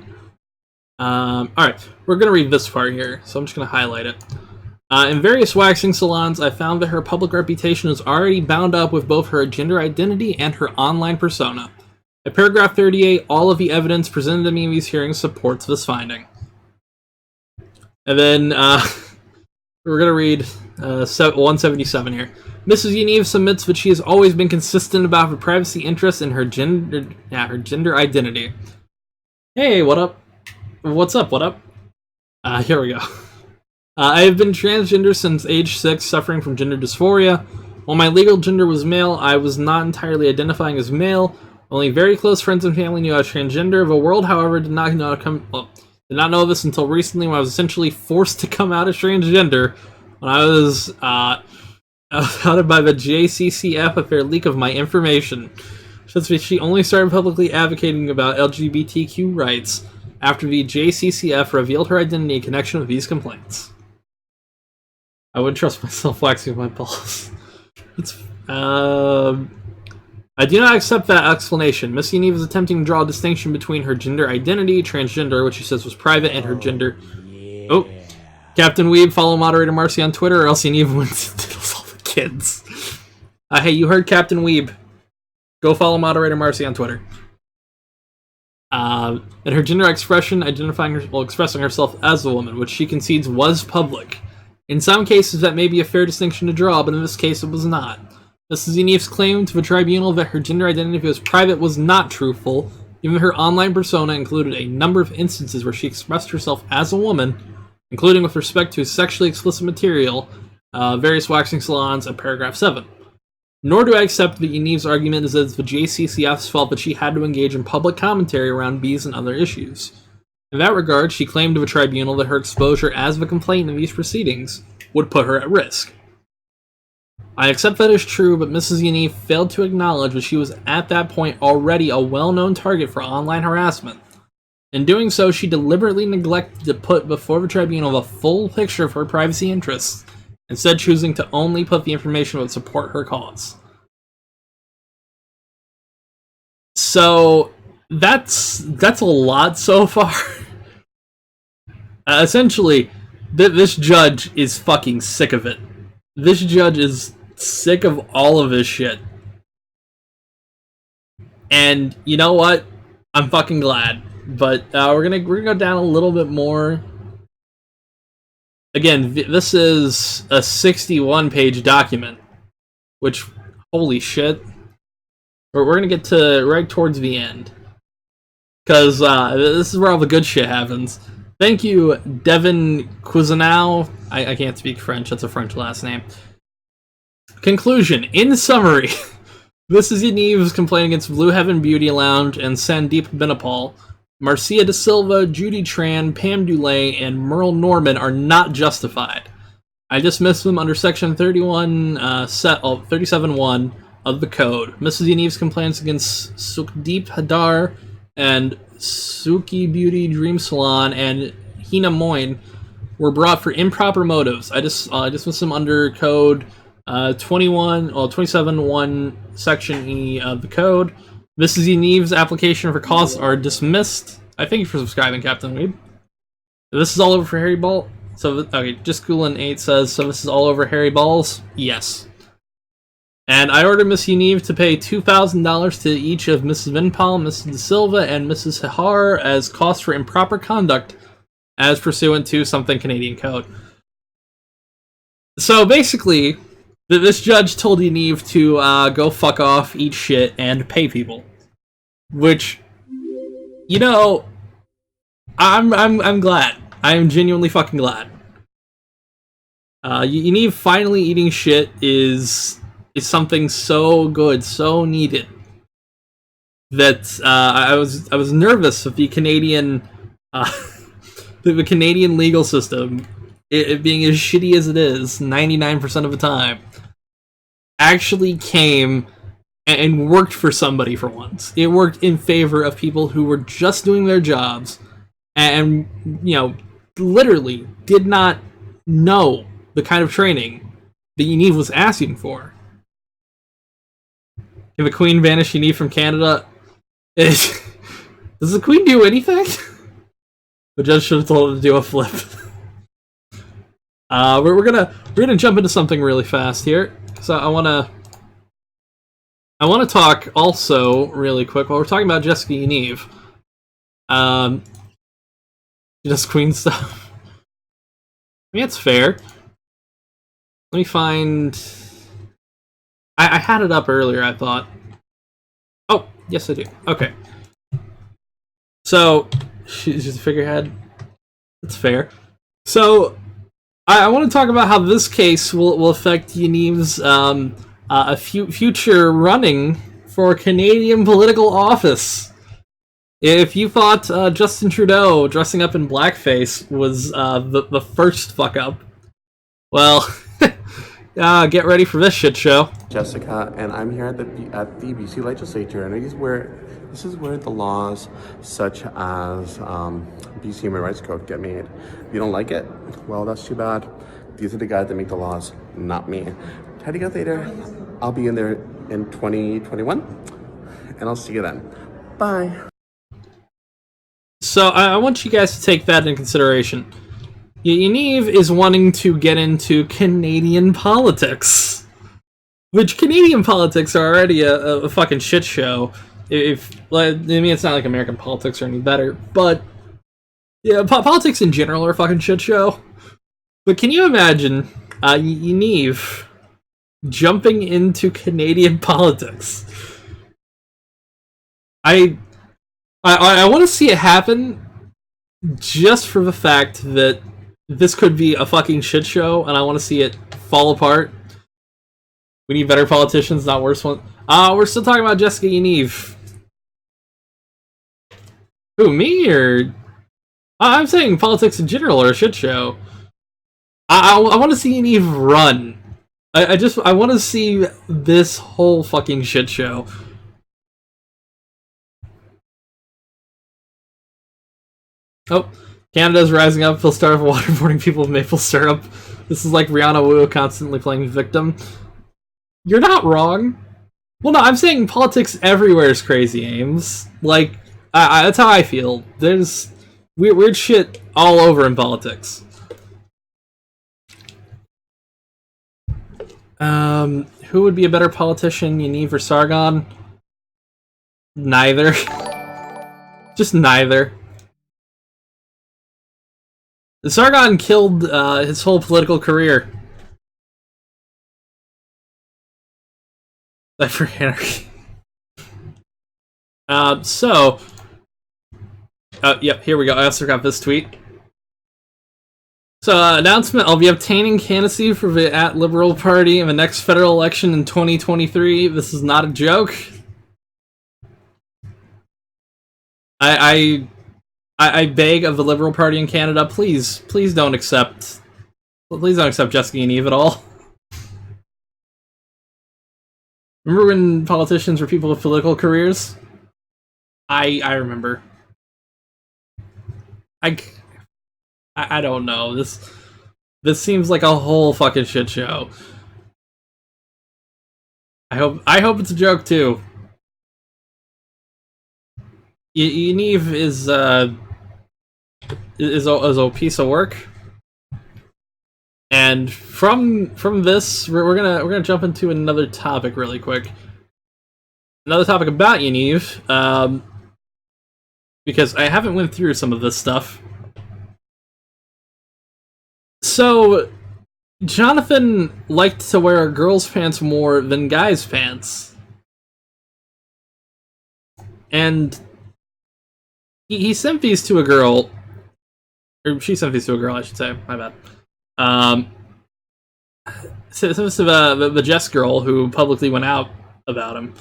Alright, we're gonna read this part here, so I'm just gonna highlight it. In various waxing salons, I found that her public reputation is already bound up with both her gender identity and her online persona. At paragraph 38, all of the evidence presented to me in these hearings supports this finding. And then, we're gonna read 177 here. Mrs. Yaniv submits that she has always been consistent about her privacy interests and her gender identity. Hey, what up? What's up, what up? Here we go. I have been transgender since age 6, suffering from gender dysphoria. While my legal gender was male, I was not entirely identifying as male. Only very close friends and family knew I was transgender. The world, however, did not know this until recently, when I was essentially forced to come out as transgender when I was outed by the JCCF with their leak of my information. Since she only started publicly advocating about LGBTQ rights after the JCCF revealed her identity in connection with these complaints. I wouldn't trust myself waxing my balls. I do not accept that explanation. Miss Yaniv is attempting to draw a distinction between her gender identity, transgender, which she says was private, and her gender. Yeah. Oh, Captain Weeb, follow moderator Marcy on Twitter, or else Yaniv wins to all the kids. Hey, you heard Captain Weeb. Go follow Moderator Marcy on Twitter. And her gender expression, expressing herself as a woman, which she concedes was public. In some cases, that may be a fair distinction to draw, but in this case, it was not. Mrs. Yaniv's claim to the tribunal that her gender identity was private was not truthful, given her online persona included a number of instances where she expressed herself as a woman, including with respect to sexually explicit material, various waxing salons, and paragraph 7. Nor do I accept that Yaniv's argument is that it's the JCCF's fault that she had to engage in public commentary around bees and other issues. In that regard, she claimed to a tribunal that her exposure as the complainant in these proceedings would put her at risk. I accept that is true, but Mrs. Yaniv failed to acknowledge that she was at that point already a well-known target for online harassment. In doing so, she deliberately neglected to put before the tribunal the full picture of her privacy interests, instead choosing to only put the information that would support her cause. So, that's a lot so far. Essentially, this judge is fucking sick of it. This judge is sick of all of this shit. And you know what? I'm fucking glad. But we're gonna go down a little bit more. Again, this is a 61-page document, which, holy shit. We're going to get to right towards the end. Because this is where all the good shit happens. Thank you, Devin Cousineau. I can't speak French, that's a French last name. Conclusion. In summary, this is Yaniv's complaint against Blue Heaven Beauty Lounge and Sandeep Benapal. Marcia Da Silva, Judy Tran, Pam Dulé, and Merle Norman are not justified. I dismiss them under Section 37.1 of the Code. Mrs. Yaniv's complaints against Sukhdeep Hadar and Suki Beauty Dream Salon and Hina Moin were brought for improper motives. I dismiss them under Code 27.1 Section E of the Code. Mrs. Yaniv's application for costs are dismissed. I thank you for subscribing, Captain Weeb. This is all over for Harry Ball. So, okay, just Coolin8 says, so this is all over Harry Balls? Yes. And I ordered Miss Yaniv to pay $2,000 to each of Mrs. Vinpal, Mrs. Da Silva, and Mrs. Hahar as costs for improper conduct as pursuant to something Canadian code. So basically, this judge told Yaniv to go fuck off, eat shit, and pay people. Which, you know, I'm glad. I am genuinely fucking glad. Yaniv finally eating shit is something so good, so needed, that I was nervous of the Canadian the Canadian legal system, it being as shitty as it is 99% of the time, actually came and worked for somebody for once. It worked in favor of people who were just doing their jobs and, you know, literally did not know the kind of training that Yaniv was asking for. Can the Queen banish Yaniv from Canada? Does the Queen do anything? The judge should have told her to do a flip. We're gonna jump into something really fast here. So I wanna talk also really quick while we're talking about Jessica Yaniv. Just Queen stuff. I mean, it's fair. Let me find. I had it up earlier, I thought. Oh, yes I do. Okay. So, she's just a figurehead. That's fair. So, I want to talk about how this case will affect Yaniv's future running for Canadian political office. If you thought Justin Trudeau dressing up in blackface was the first fuck up, well, get ready for this shit show. Jessica, and I'm here at the BC Legislature, and this is where the laws such as BC Human Rights Code get made. If you don't like it, well, that's too bad. These are the guys that make the laws, not me. Try to get later. I'll be in there in 2021, and I'll see you then. Bye. So I want you guys to take that into consideration. Yaniv is wanting to get into Canadian politics. Which Canadian politics are already a fucking shit show. If like, I mean, it's not like American politics are any better, but yeah, politics in general are a fucking shit show. But can you imagine Yaniv jumping into Canadian politics? I want to see it happen just for the fact that this could be a fucking shit show, and I want to see it fall apart. We need better politicians, not worse ones. We're still talking about Jessica Yaniv. Who, me, or... I'm saying politics in general are a shit show. I want to see Yaniv run. I want to see this whole fucking shit show. Oh, Canada's rising up. They'll start waterboarding people with maple syrup. This is like Rihanna Wu constantly playing victim. You're not wrong. Well, no, I'm saying politics everywhere is crazy, Ames. Like, that's how I feel. There's weird shit all over in politics. Who would be a better politician, Yaniv or Sargon? Neither. Just neither. Sargon killed his whole political career. Life for Anarchy. Yep, here we go. I also got this tweet. So, announcement, I'll be obtaining candidacy for the @Liberal Party in the next federal election in 2023. This is not a joke. I beg of the Liberal Party in Canada, please don't accept Jessica Yaniv at all. Remember when politicians were people with political careers? I remember. I don't know. This seems like a whole fucking shit show. I hope it's a joke too. Yaniv is a piece of work. And from this, we're gonna jump into another topic really quick. Another topic about Yaniv, because I haven't went through some of this stuff. So, Jonathan liked to wear girls' pants more than guys' pants, and he sent these to a girl, or she sent these to a girl, I should say. My bad. So this is the Jess girl who publicly went out about him.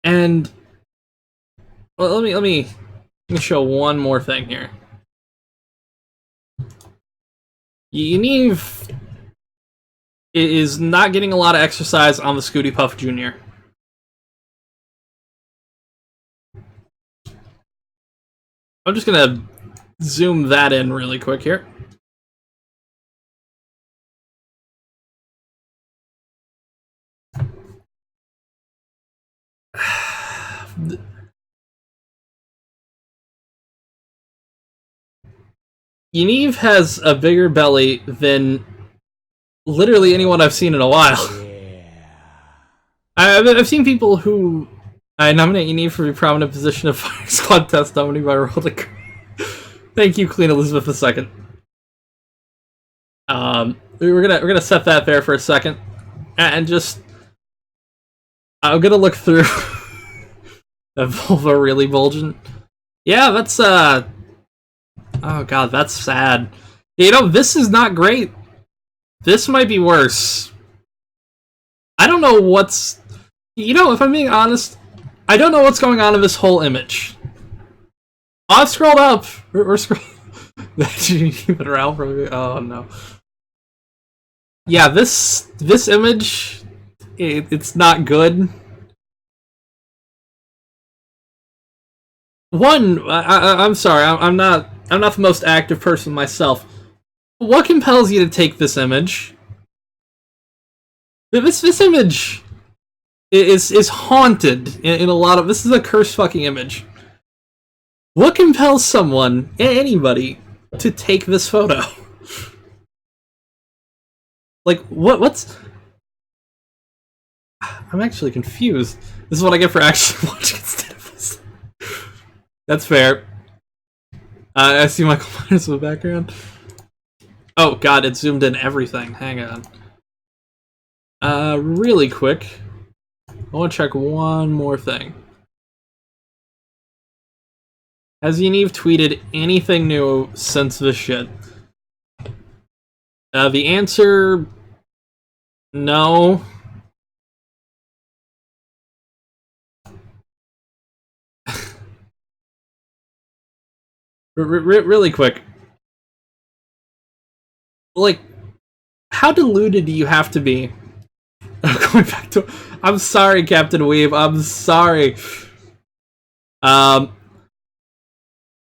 And well, let me show one more thing here. Yaniv is not getting a lot of exercise on the Scooty Puff Jr. I'm just gonna zoom that in really quick here. Yaniv has a bigger belly than literally anyone I've seen in a while. Yeah. I've seen people who I nominate Yaniv for a prominent position of Fire Squad test nominee by Rolling. Thank you, Queen Elizabeth II. We're gonna set that there for a second, and just I'm gonna look through that vulva really bulging. Yeah, that's oh god, that's sad. You know, this is not great. This might be worse. I don't know what's... You know, if I'm being honest, I don't know what's going on in this whole image. I've scrolled up. We're scrolling. Keep it around for me. Oh no. Yeah, this image, it's not good. One, I'm sorry, I'm not the most active person myself. What compels you to take this image? This image is haunted in a lot of... This is a cursed fucking image. What compels someone, anybody, to take this photo? Like, what's... I'm actually confused. This is what I get for actually watching instead of listening. That's fair. I see Michael Myers in the background. Oh god, it zoomed in everything. Hang on. Really quick. I want to check one more thing. Has Yaniv tweeted anything new since this shit? The answer... no. Really quick. Like, how deluded do you have to be? Going back to... I'm sorry, Captain Weave. I'm sorry. I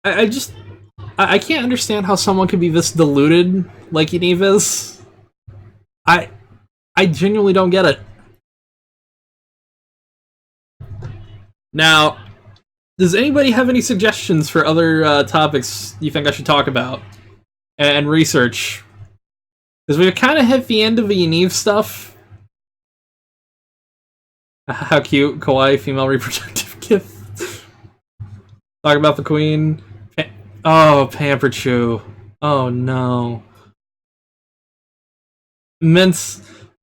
just... I can't understand how someone could be this deluded like Yaniv is. I genuinely don't get it. Now, does anybody have any suggestions for other topics you think I should talk about and research? Because we've kind of hit the end of the Yaniv stuff. How cute, kawaii, female reproductive gift. Talk about the queen. Oh, Pamper Chew. Oh no. Mince.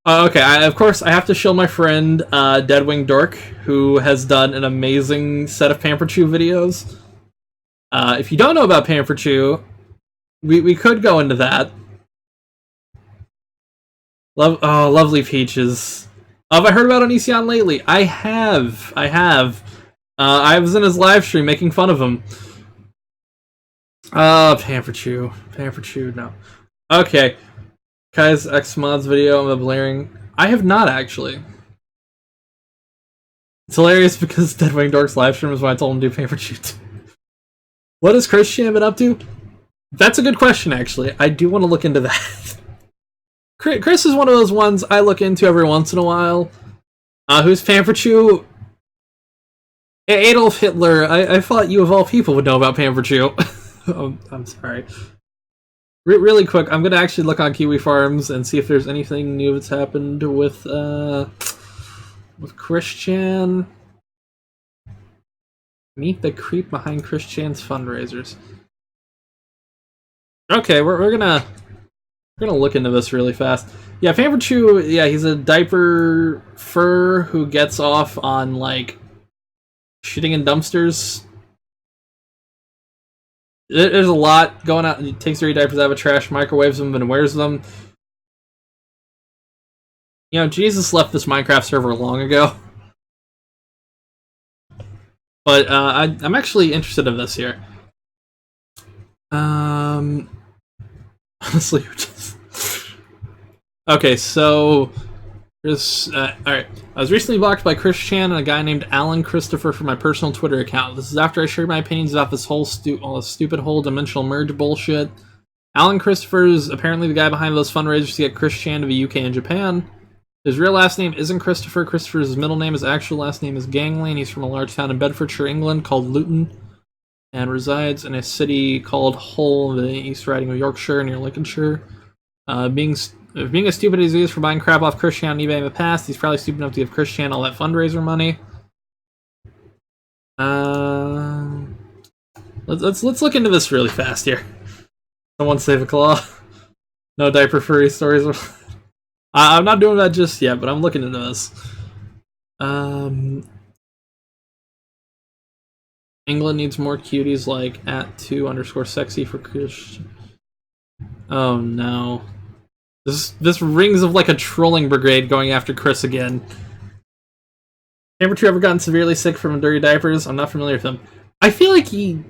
Okay, of course, I have to show my friend Deadwing Dork, who has done an amazing set of Pamper Chew videos. If you don't know about Pamper Chew, we could go into that. Lovely Peaches. Have I heard about Onision lately? I have. I was in his live stream making fun of him. Pamper Chew, no. Okay. Kai's X Mods video, I'm blaring. I have not, actually. It's hilarious because Deadwing Dork's live stream is when I told him to do Pamper Chew. What has Christian been up to? That's a good question, actually. I do want to look into that. Chris is one of those ones I look into every once in a while. Who's Pamper Chew? Adolf Hitler. I thought you of all people would know about Pamper Chew. Oh, I'm sorry. Really quick, I'm gonna actually look on Kiwi Farms and see if there's anything new that's happened with Christian. Meet the creep behind Christian's fundraisers. Okay, we're gonna look into this really fast. Yeah, Pamper Chew. Yeah, he's a diaper fur who gets off on like shitting in dumpsters. There's a lot going on. He takes dirty diapers out of a trash, microwaves them, and wears them. You know, Jesus left this Minecraft server long ago. But I'm actually interested in this here. Honestly, just... okay, so alright. I was recently blocked by Chris Chan and a guy named Alan Christopher from my personal Twitter account. This is after I shared my opinions about this whole stupid whole dimensional merge bullshit. Alan Christopher is apparently the guy behind those fundraisers to get Chris Chan to the UK and Japan. His real last name isn't Christopher. Christopher's middle name, his actual last name is Gangley, and he's from a large town in Bedfordshire, England called Luton, and resides in a city called Hull in the East Riding of Yorkshire near Lincolnshire. Being as stupid as he is for buying crap off Christian on eBay in the past, he's probably stupid enough to give Christian all that fundraiser money. Let's look into this really fast here. Someone save a claw. No diaper furry stories. I'm not doing that just yet, but I'm looking into this. England needs more cuties like @2_sexy for Christian. Oh no. This rings of like a trolling brigade going after Chris again. Pamper Chew ever gotten severely sick from dirty diapers? I'm not familiar with him. I feel like he...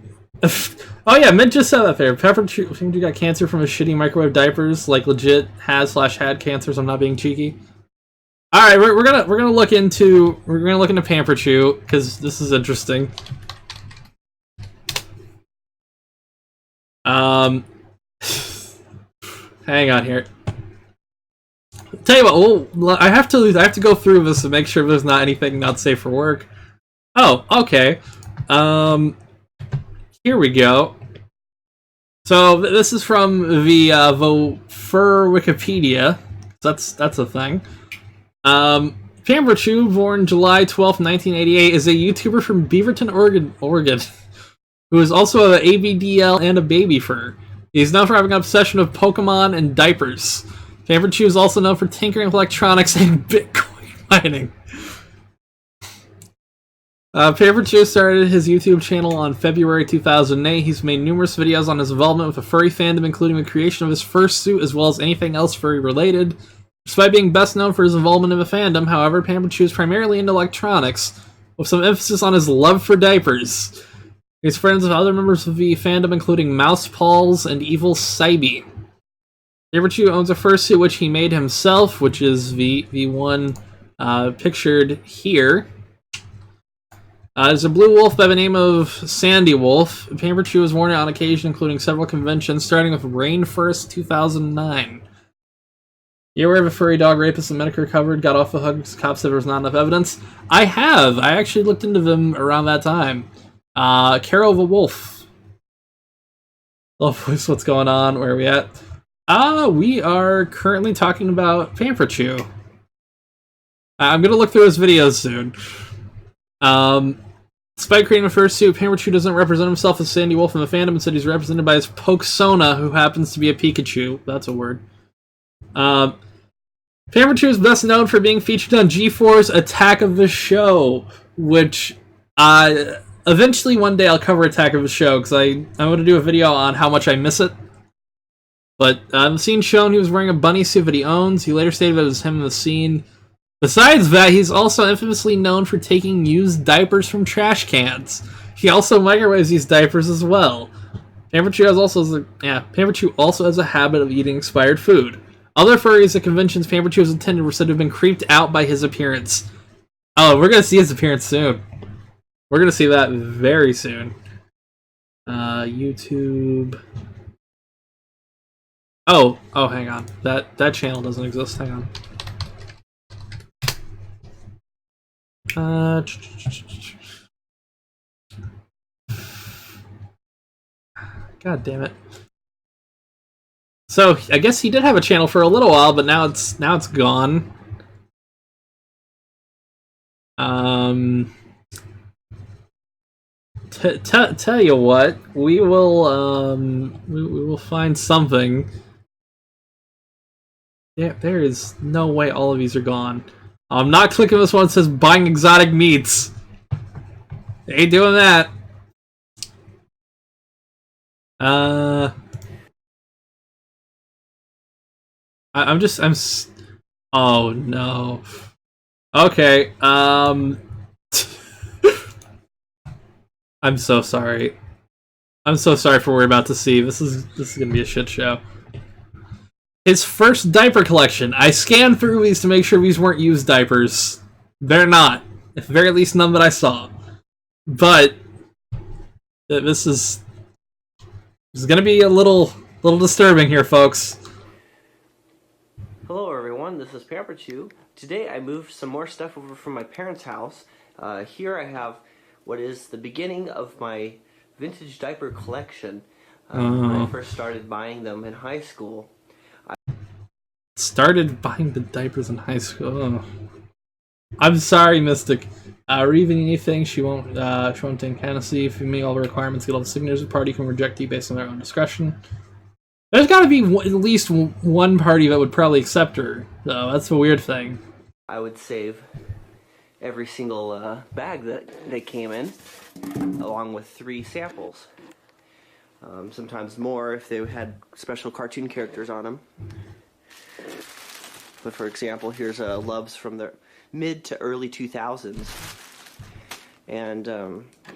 oh yeah, Mint just said that there. Pamper Chew got cancer from his shitty microwave diapers. Like legit had cancers. I'm not being cheeky. All right, we're gonna look into Pamper Chew because this is interesting. Hang on here. Tell you what, well, I have to go through this to make sure there's not anything not safe for work. Oh, okay. Here we go. So this is from the fur Wikipedia. That's a thing. Pamper Chew, born July 12th, 1988, is a YouTuber from Beaverton, Oregon, who is also an ABDL and a baby fur. He's known for having an obsession with Pokemon and diapers. Pamper Chew is also known for tinkering with electronics and Bitcoin mining. Pamper Chew started his YouTube channel on February 2008. He's made numerous videos on his involvement with the furry fandom, including the creation of his first suit as well as anything else furry related. Despite being best known for his involvement in the fandom, however, Pamper Chew is primarily into electronics, with some emphasis on his love for diapers. He's friends with other members of the fandom, including Mouse Pauls and Evil Saibi. Pamper Chew owns a fursuit which he made himself, which is the one pictured here. There's a blue wolf by the name of Sandy Wolf. Pamper Chew was worn it on occasion, including several conventions, starting with Rainforest 2009. You aware of a furry dog rapist that Medicare covered, got off the hook because cops said there was not enough evidence? I have. I actually looked into them around that time. Carol the Wolf. Love voice, what's going on? Where are we at? We are currently talking about Pamper Chew. I'm gonna look through his videos soon. Despite creating a fursuit, Pamper Chew doesn't represent himself as Sandy Wolf in the fandom, instead he's represented by his Pokesona, who happens to be a Pikachu. That's a word. Pamper Chew is best known for being featured on G4's Attack of the Show, which, eventually one day I'll cover Attack of the Show, because I want to do a video on how much I miss it. But, the scene shown, he was wearing a bunny suit that he owns. He later stated that it was him in the scene. Besides that, he's also infamously known for taking used diapers from trash cans. He also microwaves these diapers as well. Pamper Chew also has a habit of eating expired food. Other furries at conventions Pamper Chew has attended were said to have been creeped out by his appearance. Oh, we're gonna see his appearance soon. We're gonna see that very soon. YouTube. Oh, hang on. That channel doesn't exist. Hang on. God damn it. So, I guess he did have a channel for a little while, but now it's gone. Tell you what, we will find something. Yeah, there is no way all of these are gone. I'm not clicking this one that says buying exotic meats. Ain't doing that. Oh no. Okay, I'm so sorry. I'm so sorry for what we're about to see. This is gonna be a shit show. His first diaper collection. I scanned through these to make sure these weren't used diapers. They're not. At the very least, none that I saw. But this is gonna be a little disturbing here, folks. Hello everyone, this is Pamper Chew. Today I moved some more stuff over from my parents' house. Here I have what is the beginning of my vintage diaper collection. When I first started buying them in high school. Started buying the diapers in high school. Oh. I'm sorry, Mystic. Reading anything, she won't take candidacy. If you meet all the requirements, get all the signatures, the party can reject you based on their own discretion. There's got to be at least one party that would probably accept her, though. That's the weird thing. I would save every single bag that they came in, along with 3 samples. Sometimes more if they had special cartoon characters on them. But for example, here's Loves from the mid to early 2000s. And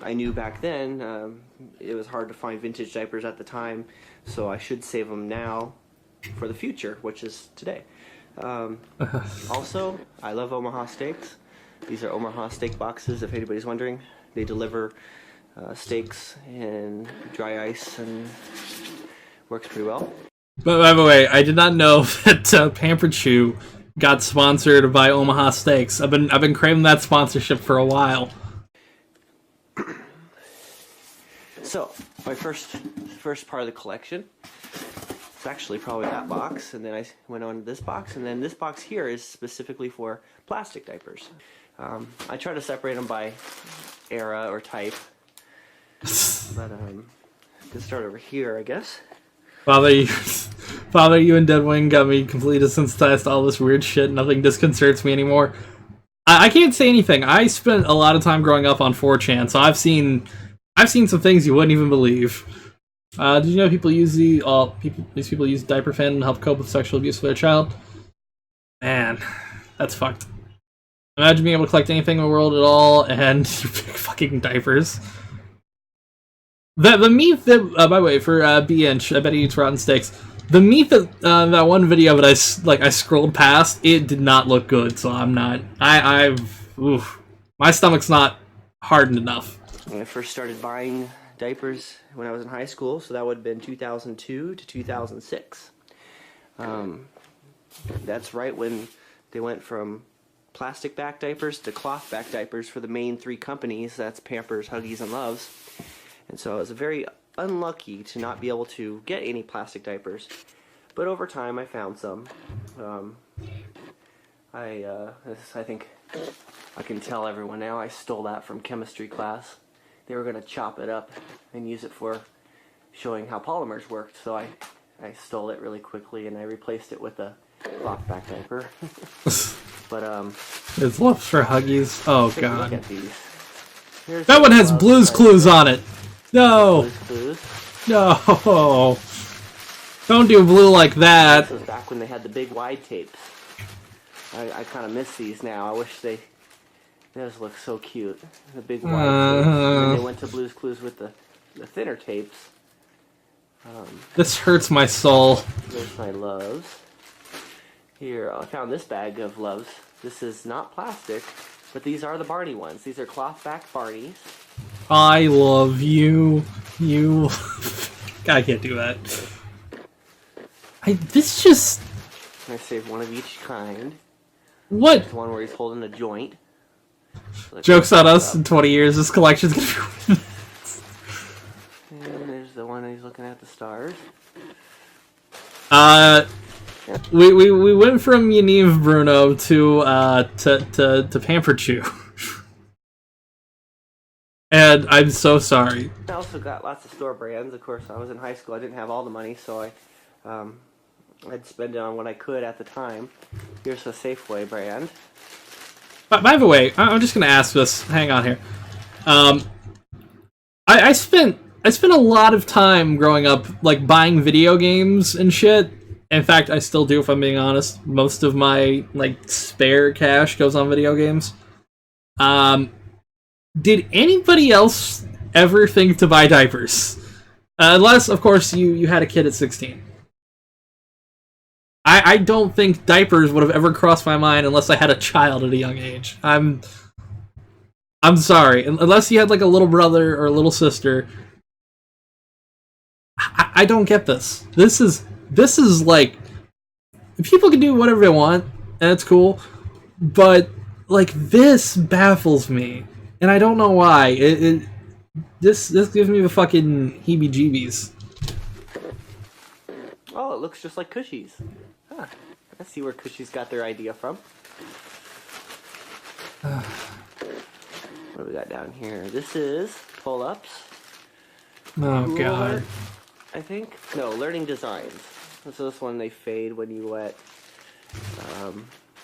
I knew back then it was hard to find vintage diapers at the time, so I should save them now for the future, which is today. Also, I love Omaha steaks. These are Omaha steak boxes, if anybody's wondering. They deliver steaks in dry ice and works pretty well. But by the way, I did not know that Pamper Chew got sponsored by Omaha Steaks. I've been craving that sponsorship for a while. So, my first part of the collection It's actually probably that box, and then I went on to this box, and then this box here is specifically for plastic diapers. I try to separate them by era or type, but let's start over here, I guess. Father, you and Deadwing got me completely desensitized to all this weird shit. Nothing disconcerts me anymore. I can't say anything. I spent a lot of time growing up on 4chan, so I've seen some things you wouldn't even believe. Did you know these people use diaper fan to help cope with sexual abuse of their child? Man, that's fucked. Imagine being able to collect anything in the world at all, and you pick fucking diapers. The meat that, by the way, for B-Inch, I bet he eats rotten steaks. The meat that, that one video that I scrolled past, it did not look good, so I'm not, oof. My stomach's not hardened enough. When I first started buying diapers when I was in high school, so that would have been 2002 to 2006. That's right when they went from plastic back diapers to cloth back diapers for the main three companies. That's Pampers, Huggies, and Loves. And so I was very unlucky to not be able to get any plastic diapers. But over time I found some. I think I can tell everyone now I stole that from chemistry class. They were going to chop it up and use it for showing how polymers worked. So I stole it really quickly and I replaced it with a cloth back diaper. But It's left for Huggies. Oh god. Look at these. Here's That one has Blue's Clues on it. No. Blue's Clues. No. Don't do blue like that. This was back when they had the big wide tapes. I kind of miss these now. I wish those look so cute. The big wide tapes. And then they went to Blue's Clues with the thinner tapes. This hurts my soul. There's my Loves. Here, I found this bag of Loves. This is not plastic, but these are the Barney ones. These are cloth back Barneys. I love you. You. I can't do that. This just. I saved one of each kind. What? There's one where he's holding a joint. So Joke's on us. In 20 years, this collection's gonna be. And there's the one he's looking at the stars. We went from Yaniv Bruno to Pamper Chew. And I'm so sorry. I also got lots of store brands. Of course, I was in high school. I didn't have all the money, so I'd spend it on what I could at the time. Here's a Safeway brand. By the way, I'm just gonna ask this. Hang on here. I spent a lot of time growing up, like, buying video games and shit. In fact, I still do, if I'm being honest. Most of my, like, spare cash goes on video games. Did anybody else ever think to buy diapers? Unless, of course, you had a kid at 16. I don't think diapers would have ever crossed my mind unless I had a child at a young age. I'm sorry. Unless you had, like, a little brother or a little sister. I don't get this. This is like, people can do whatever they want, and it's cool, but, like, this baffles me, and I don't know why. This gives me the fucking heebie-jeebies. Oh, it looks just like Cushies. Huh. I see where Cushies got their idea from. What do we got down here? This is pull-ups. Oh, God. I think? No, learning designs. So this one, they fade when you wet.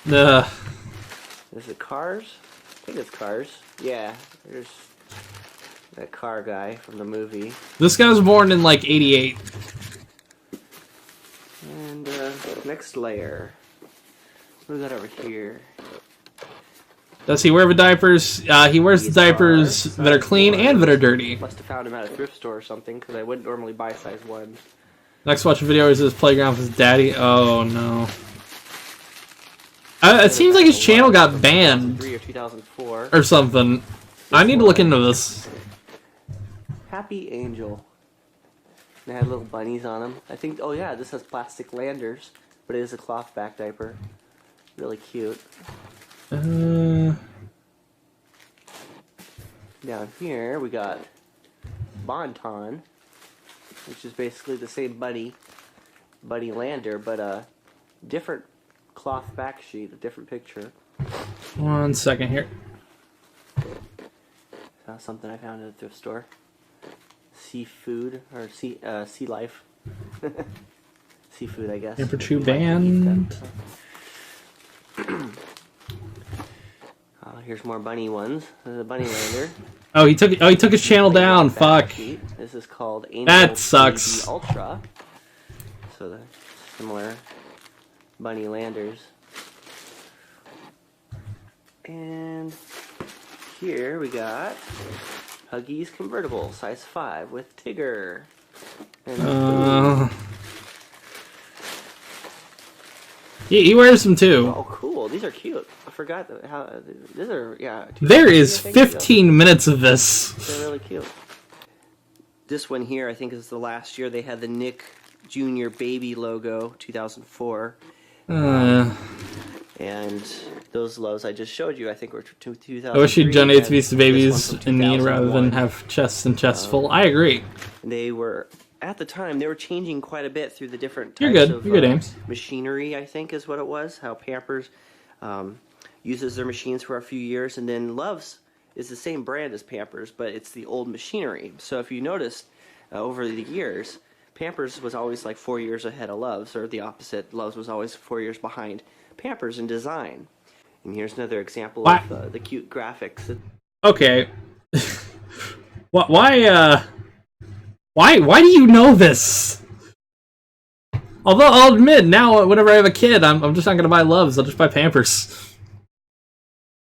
Is it Cars? I think it's Cars. Yeah, there's that car guy from the movie. This guy was born in, like, 88. And next layer. What do we got over here? Does he wear the diapers? He wears the diapers that are clean and that are dirty. Must have found him at a thrift store or something, because I wouldn't normally buy size 1. Next watch video is his playground with his daddy. Oh no. It seems like his channel got banned. 2003 or 2004. Or something. I need to look into this. Happy Angel. They had little bunnies on them. I think, oh yeah, this has plastic landers, but it is a cloth back diaper. Really cute. Down here we got Bonton, which is basically the same bunny, Buddy Lander, but a different cloth back sheet, a different picture. 1 second here. Something I found at a thrift store. Seafood, or sea life. Seafood, I guess. Pamper Chew band. Here's more bunny ones. There's a Bunny Lander. Oh, he took his channel down. Fuck. This is called Angel That sucks. Baby Ultra. So the similar Bunny Landers. And here we got Huggies convertible, size 5 with Tigger. And he wears them too. oh, cool! These are cute. I forgot how these are. Yeah. There is 15 minutes of this. They're really cute. This one here, I think, is the last year they had the Nick Jr. Baby logo, 2004. And those lows I just showed you, I think, were 2000. I wish you'd donate to Beast Babies in need rather than have chests and chests full. I agree. They were, at the time, they were changing quite a bit through the different types You're good. of You're good, Ames. machinery, I think is what it was. How Pampers uses their machines for a few years, and then Love's is the same brand as Pampers, but it's the old machinery. So if you noticed, over the years, Pampers was always like 4 years ahead of Love's, or the opposite. Love's was always 4 years behind Pampers in design. And here's another example of the cute graphics. Okay. Why do you know this? Although I'll admit, now whenever I have a kid, I'm just not gonna buy Loves. I'll just buy Pampers.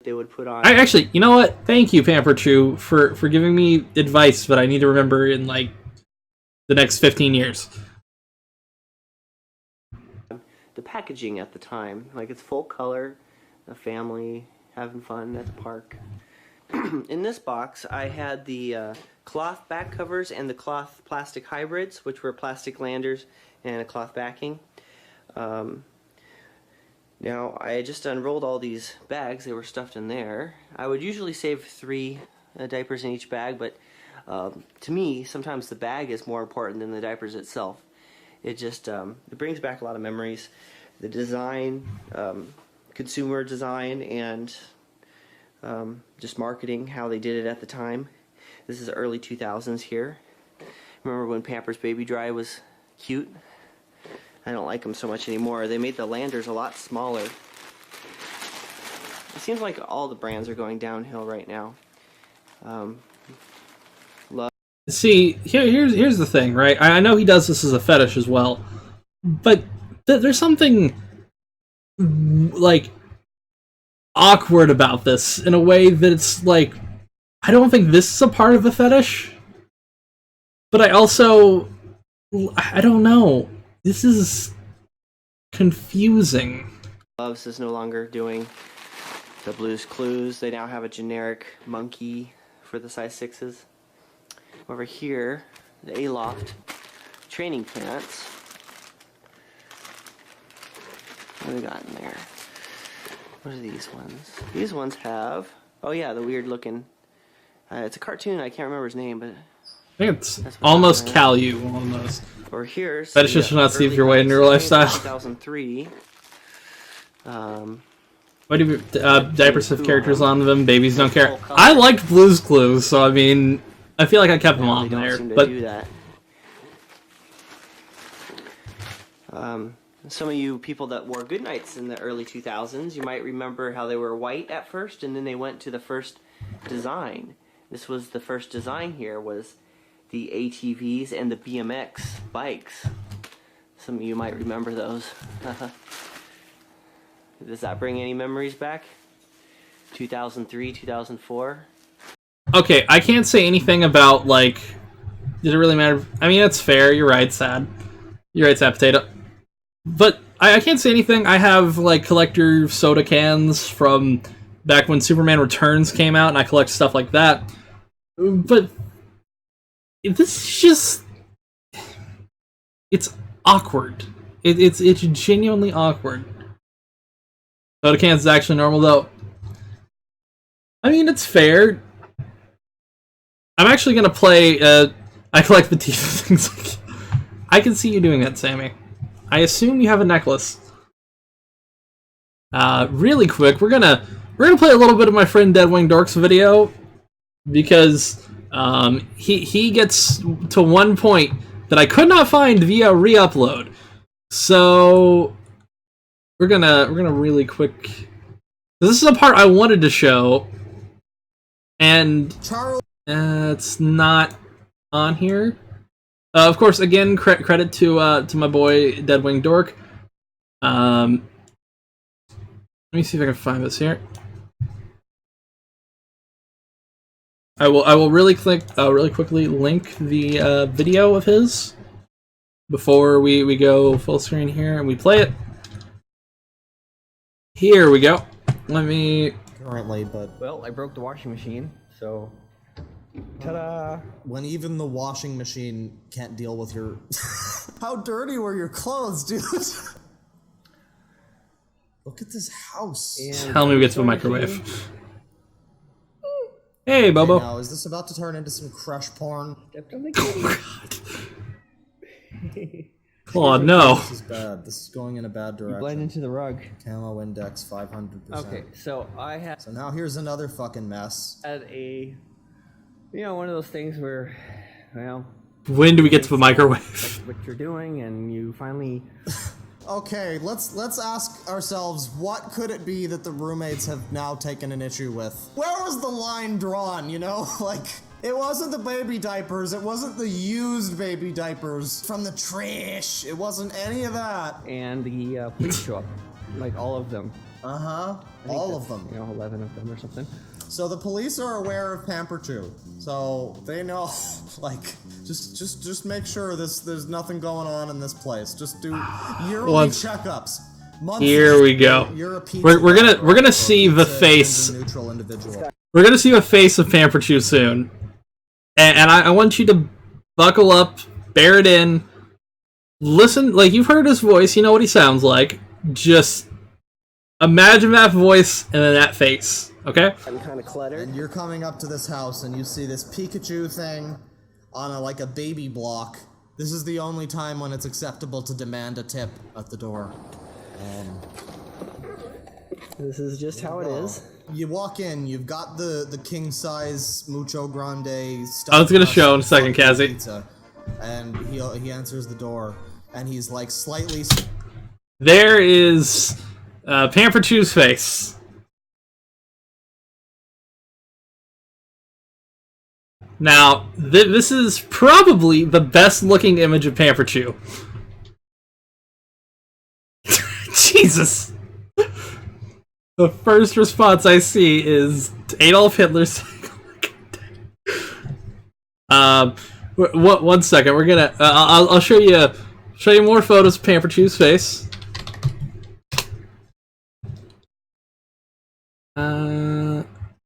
They would put on. Actually, you know what? Thank you, Pamper Chew, for giving me advice that I need to remember in like the next 15 years. The packaging at the time, like it's full color, a family having fun at the park. In this box, I had the cloth back covers and the cloth plastic hybrids, which were plastic landers and a cloth backing. Now, I just unrolled all these bags. They were stuffed in there. I would usually save 3 diapers in each bag, but to me, sometimes the bag is more important than the diapers itself. It just it brings back a lot of memories. The design, consumer design, and just marketing, how they did it at the time. This is early 2000s here. Remember when Pampers Baby Dry was cute? I don't like them so much anymore. They made the Landers a lot smaller. It seems like all the brands are going downhill right now. See, here's the thing, right? I know he does this as a fetish as well, but there's something like awkward about this in a way that it's like, I don't think this is a part of the fetish, but I don't know. This is confusing. Loves is no longer doing the Blues Clues. They now have a generic monkey for the size 6s. Over here, the Aloft training pants. What do we got in there? What are these ones? These ones have, oh yeah, the weird looking, it's a cartoon, I can't remember his name, but I think it's almost Caillou, almost. Or here's That should not see if you're way in your lifestyle. 2003. What do diapers have characters on them? Babies don't care. I liked Blue's Clues, so I mean, I feel like I kept them on there. But do that. Some of you people that wore Goodnights in the early 2000s, you might remember how they were white at first, and then they went to the first design. This was the first design here, was the ATVs and the BMX bikes. Some of you might remember those. Does that bring any memories back? 2003, 2004? okay, I can't say anything about, like, did it really matter? I mean, that's fair. You're right, Sad. You're right, Sad Potato. But I can't say anything. I have, like, collector soda cans from back when Superman Returns came out, and I collect stuff like that. But this is just... it's awkward. It's genuinely awkward. Soda cans is actually normal, though. I mean, it's fair. I'm actually gonna play, I collect the teeth things. I can see you doing that, Sammy. I assume you have a necklace. Really quick, we're gonna play a little bit of my friend Deadwing Dork's video because he gets to one point that I could not find via re-upload. So we're gonna really quick. This is a part I wanted to show, and it's not on here. Of course, again, credit to my boy Deadwing Dork. Let me see if I can find this here. I will really quickly link the video of his before we go full screen here and we play it. Here we go. Let me currently, but well, I broke the washing machine, so ta-da! When even the washing machine can't deal with your how dirty were your clothes, dude? Look at this house. Tell me we get to the microwave. Hey, Bobo. Okay, now, is this about to turn into some crush porn? Oh no. This is bad. This is going in a bad direction. You blend into the rug. Camo index 500%. Okay, so I had. So now here's another fucking mess. Had a, one of those things where, well. When do we get to the microwave? What you're doing, and you finally. Okay, let's ask ourselves, what could it be that the roommates have now taken an issue with? Where was the line drawn, you know? Like, it wasn't the baby diapers, it wasn't the used baby diapers from the trash, it wasn't any of that. And the police show up, like all of them. Uh-huh, all of them. 11 of them or something. So the police are aware of Pamper Chew, so they know, like, just make sure there's nothing going on in this place. Just do yearly checkups. Monthly. Here we go. We're gonna see the face. Neutral individual. We're gonna see the face of Pamper Chew soon, and I want you to buckle up, bear it in, listen. Like, you've heard his voice, you know what he sounds like. Just imagine that voice and then that face. Okay? I'm kind of cluttered. And you're coming up to this house and you see this Pikachu thing on a baby block. This is the only time when it's acceptable to demand a tip at the door. This is just how it is. You walk in, you've got the king size Mucho Grande stuff. I was gonna show in a second, Kazzy. Pizza, and he answers the door and he's like slightly. There is Pamper Chew's face. Now, this is probably the best looking image of Pamper Chew. Jesus! The first response I see is Adolf Hitler saying, one second, we're gonna, I'll show you more photos of Pamper Chew's face.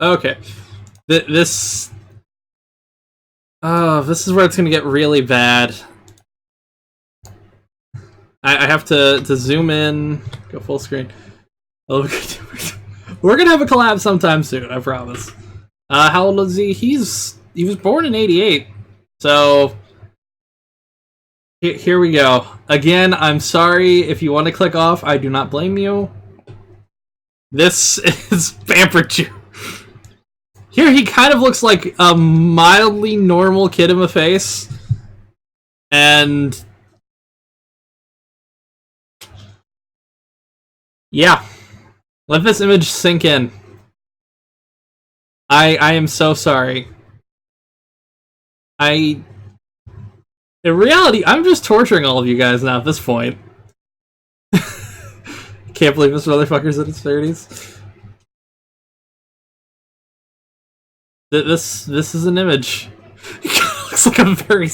Okay. This is where it's gonna get really bad. I have to zoom in, go full screen. Oh, we're gonna have a collab sometime soon, I promise. How old is he? He was born in '88, so here we go. Again, I'm sorry if you want to click off. I do not blame you. This is Pamper Chew. Here he kind of looks like a mildly normal kid in the face. And yeah. Let this image sink in. I am so sorry. In reality, I'm just torturing all of you guys now at this point. Can't believe this motherfucker's in his 30s. This is an image. He kind of looks like a very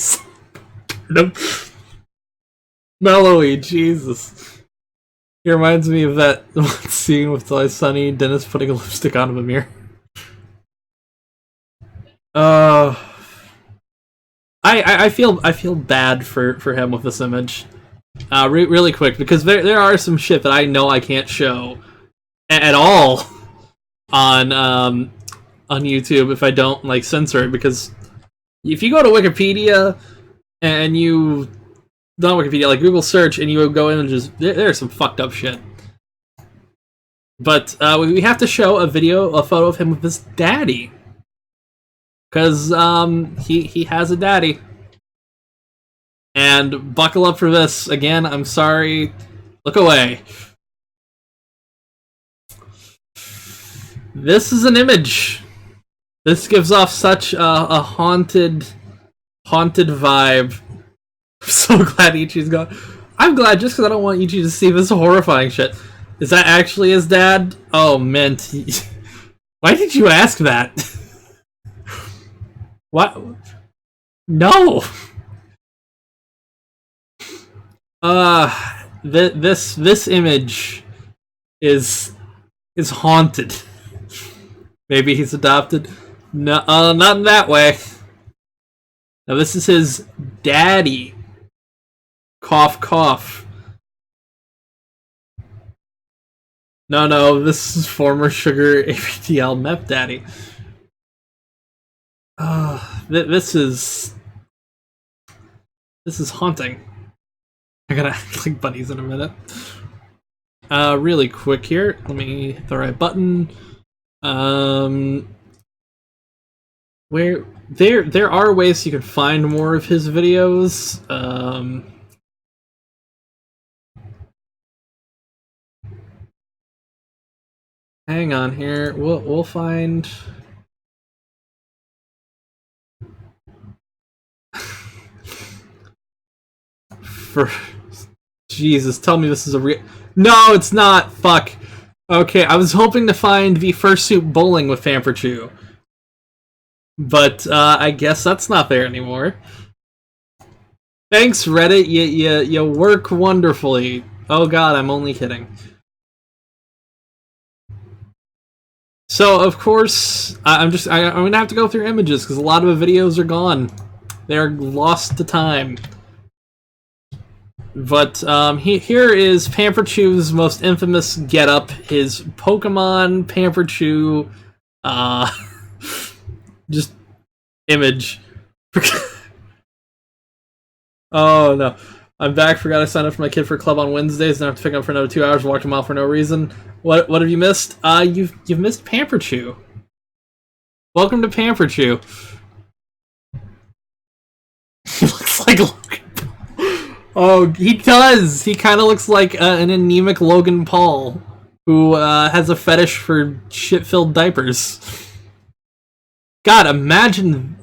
mellowy, Jesus. He reminds me of that one scene with Always Sunny, Dennis putting a lipstick on him in a mirror. I feel bad for him with this image. Really quick, because there are some shit that I know I can't show at all on YouTube if I don't like censor it, because if you go to Wikipedia and you not Wikipedia, like Google search, and you would go in and just there's some fucked up shit. But we have to show a photo of him with his daddy, because he has a daddy. And buckle up for this. Again, I'm sorry. Look away. This is an image. This gives off such a haunted vibe. I'm so glad Ichi's gone. I'm glad just because I don't want Ichi to see this horrifying shit. Is that actually his dad? Oh, man. Why did you ask that? What? No! This image is haunted. Maybe he's adopted. No, not in that way. Now this is his daddy. Cough, cough. No, this is former Sugar ABTL Mep Daddy. This is haunting. I gotta click buddies in a minute. Really quick here. Let me hit the right button. Where there are ways you can find more of his videos. Hang on here. We'll find. For Jesus, tell me this is a real. No, it's not. Fuck. Okay, I was hoping to find the fursuit bowling with Pamperchu, but I guess that's not there anymore. Thanks, Reddit. You work wonderfully. Oh God, I'm only kidding. So of course, I'm gonna have to go through images because a lot of the videos are gone. They're lost to time. But here is Pamperchu's most infamous getup, his Pokemon Pamperchu just image. Oh no. I'm back, forgot I signed up for my kid for club on Wednesdays, then I have to pick him up for another 2 hours, walk him out for no reason. What have you missed? You've missed Pamperchu. Welcome to Pamperchu. He looks like Logan. Oh, he does! He kind of looks like an anemic Logan Paul, who has a fetish for shit-filled diapers. God, imagine...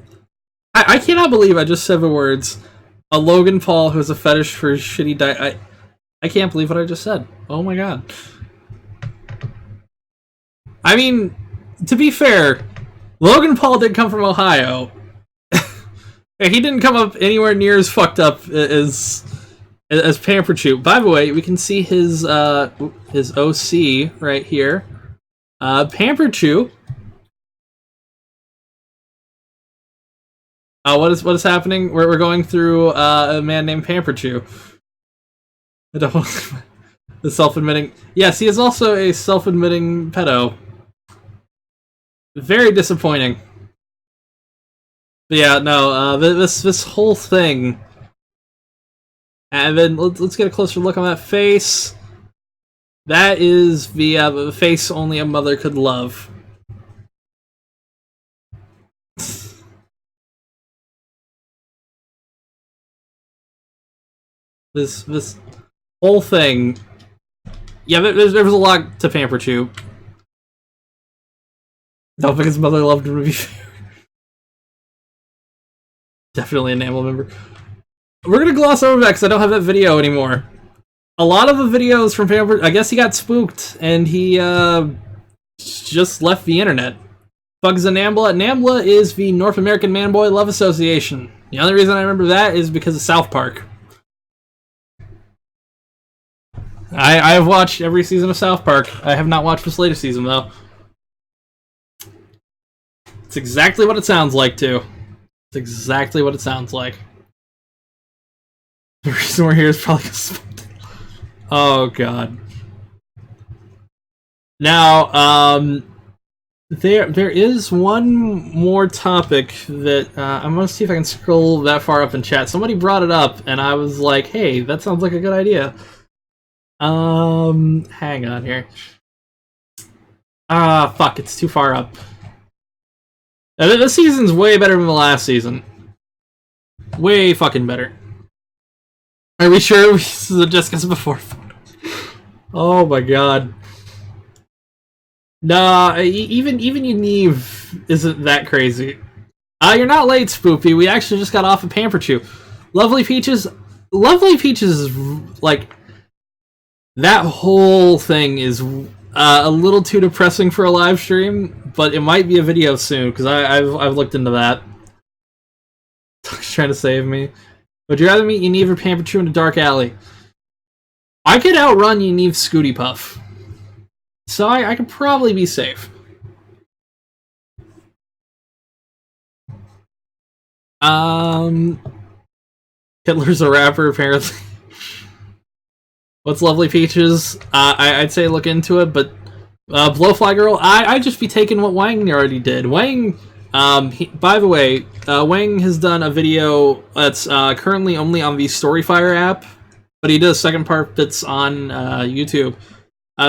I cannot believe I just said the words, a Logan Paul who has a fetish for shitty diapers. I can't believe what I just said. Oh my god. I mean, to be fair, Logan Paul did come from Ohio. He didn't come up anywhere near as fucked up as Pamperchu. By the way, we can see his OC right here. Pamperchu. What is happening? We're going through a man named Pamperchu. I don't want the self-admitting. Yes, he is also a self-admitting pedo. Very disappointing. But yeah, no. This whole thing. And then let's get a closer look on that face. That is the face only a mother could love. This whole thing. Yeah, there was a lot to Pamperchu. I don't think his mother loved him, to be fair. Definitely an Enamel member. We're gonna gloss over that because I don't have that video anymore. A lot of the videos from Pamperchu, I guess he got spooked and he just left the internet. Fugs and NAMBLA. NAMBLA is the North American Man-Boy Love Association. The only reason I remember that is because of South Park. I have watched every season of South Park. I have not watched this latest season, though. It's exactly what it sounds like, too. It's exactly what it sounds like. The reason we're here is probably because... Oh, God. Now, There is one more topic that I'm gonna see if I can scroll that far up in chat. Somebody brought it up, and I was like, "Hey, that sounds like a good idea." Hang on here. Fuck, it's too far up. This season's way better than the last season. Way fucking better. Are we sure this is Jessica's before photo? Oh my god. Nah, even Yaniv isn't that crazy. You're not late, Spoopy. We actually just got off of Pamper Chew. Lovely Peaches, like, that whole thing is a little too depressing for a live stream, but it might be a video soon, because I've looked into that. He's trying to save me. Would you rather meet Yaniv or Pamper Chew in a dark alley? I could outrun Yaniv's Scooty Puff. So I could probably be safe. Hitler's a rapper, apparently. What's Lovely Peaches? I'd say look into it, but Blowfly Girl, I'd just be taking what Wang already did. Wang, by the way, Wang has done a video that's currently only on the Storyfire app, but he did a second part that's on YouTube.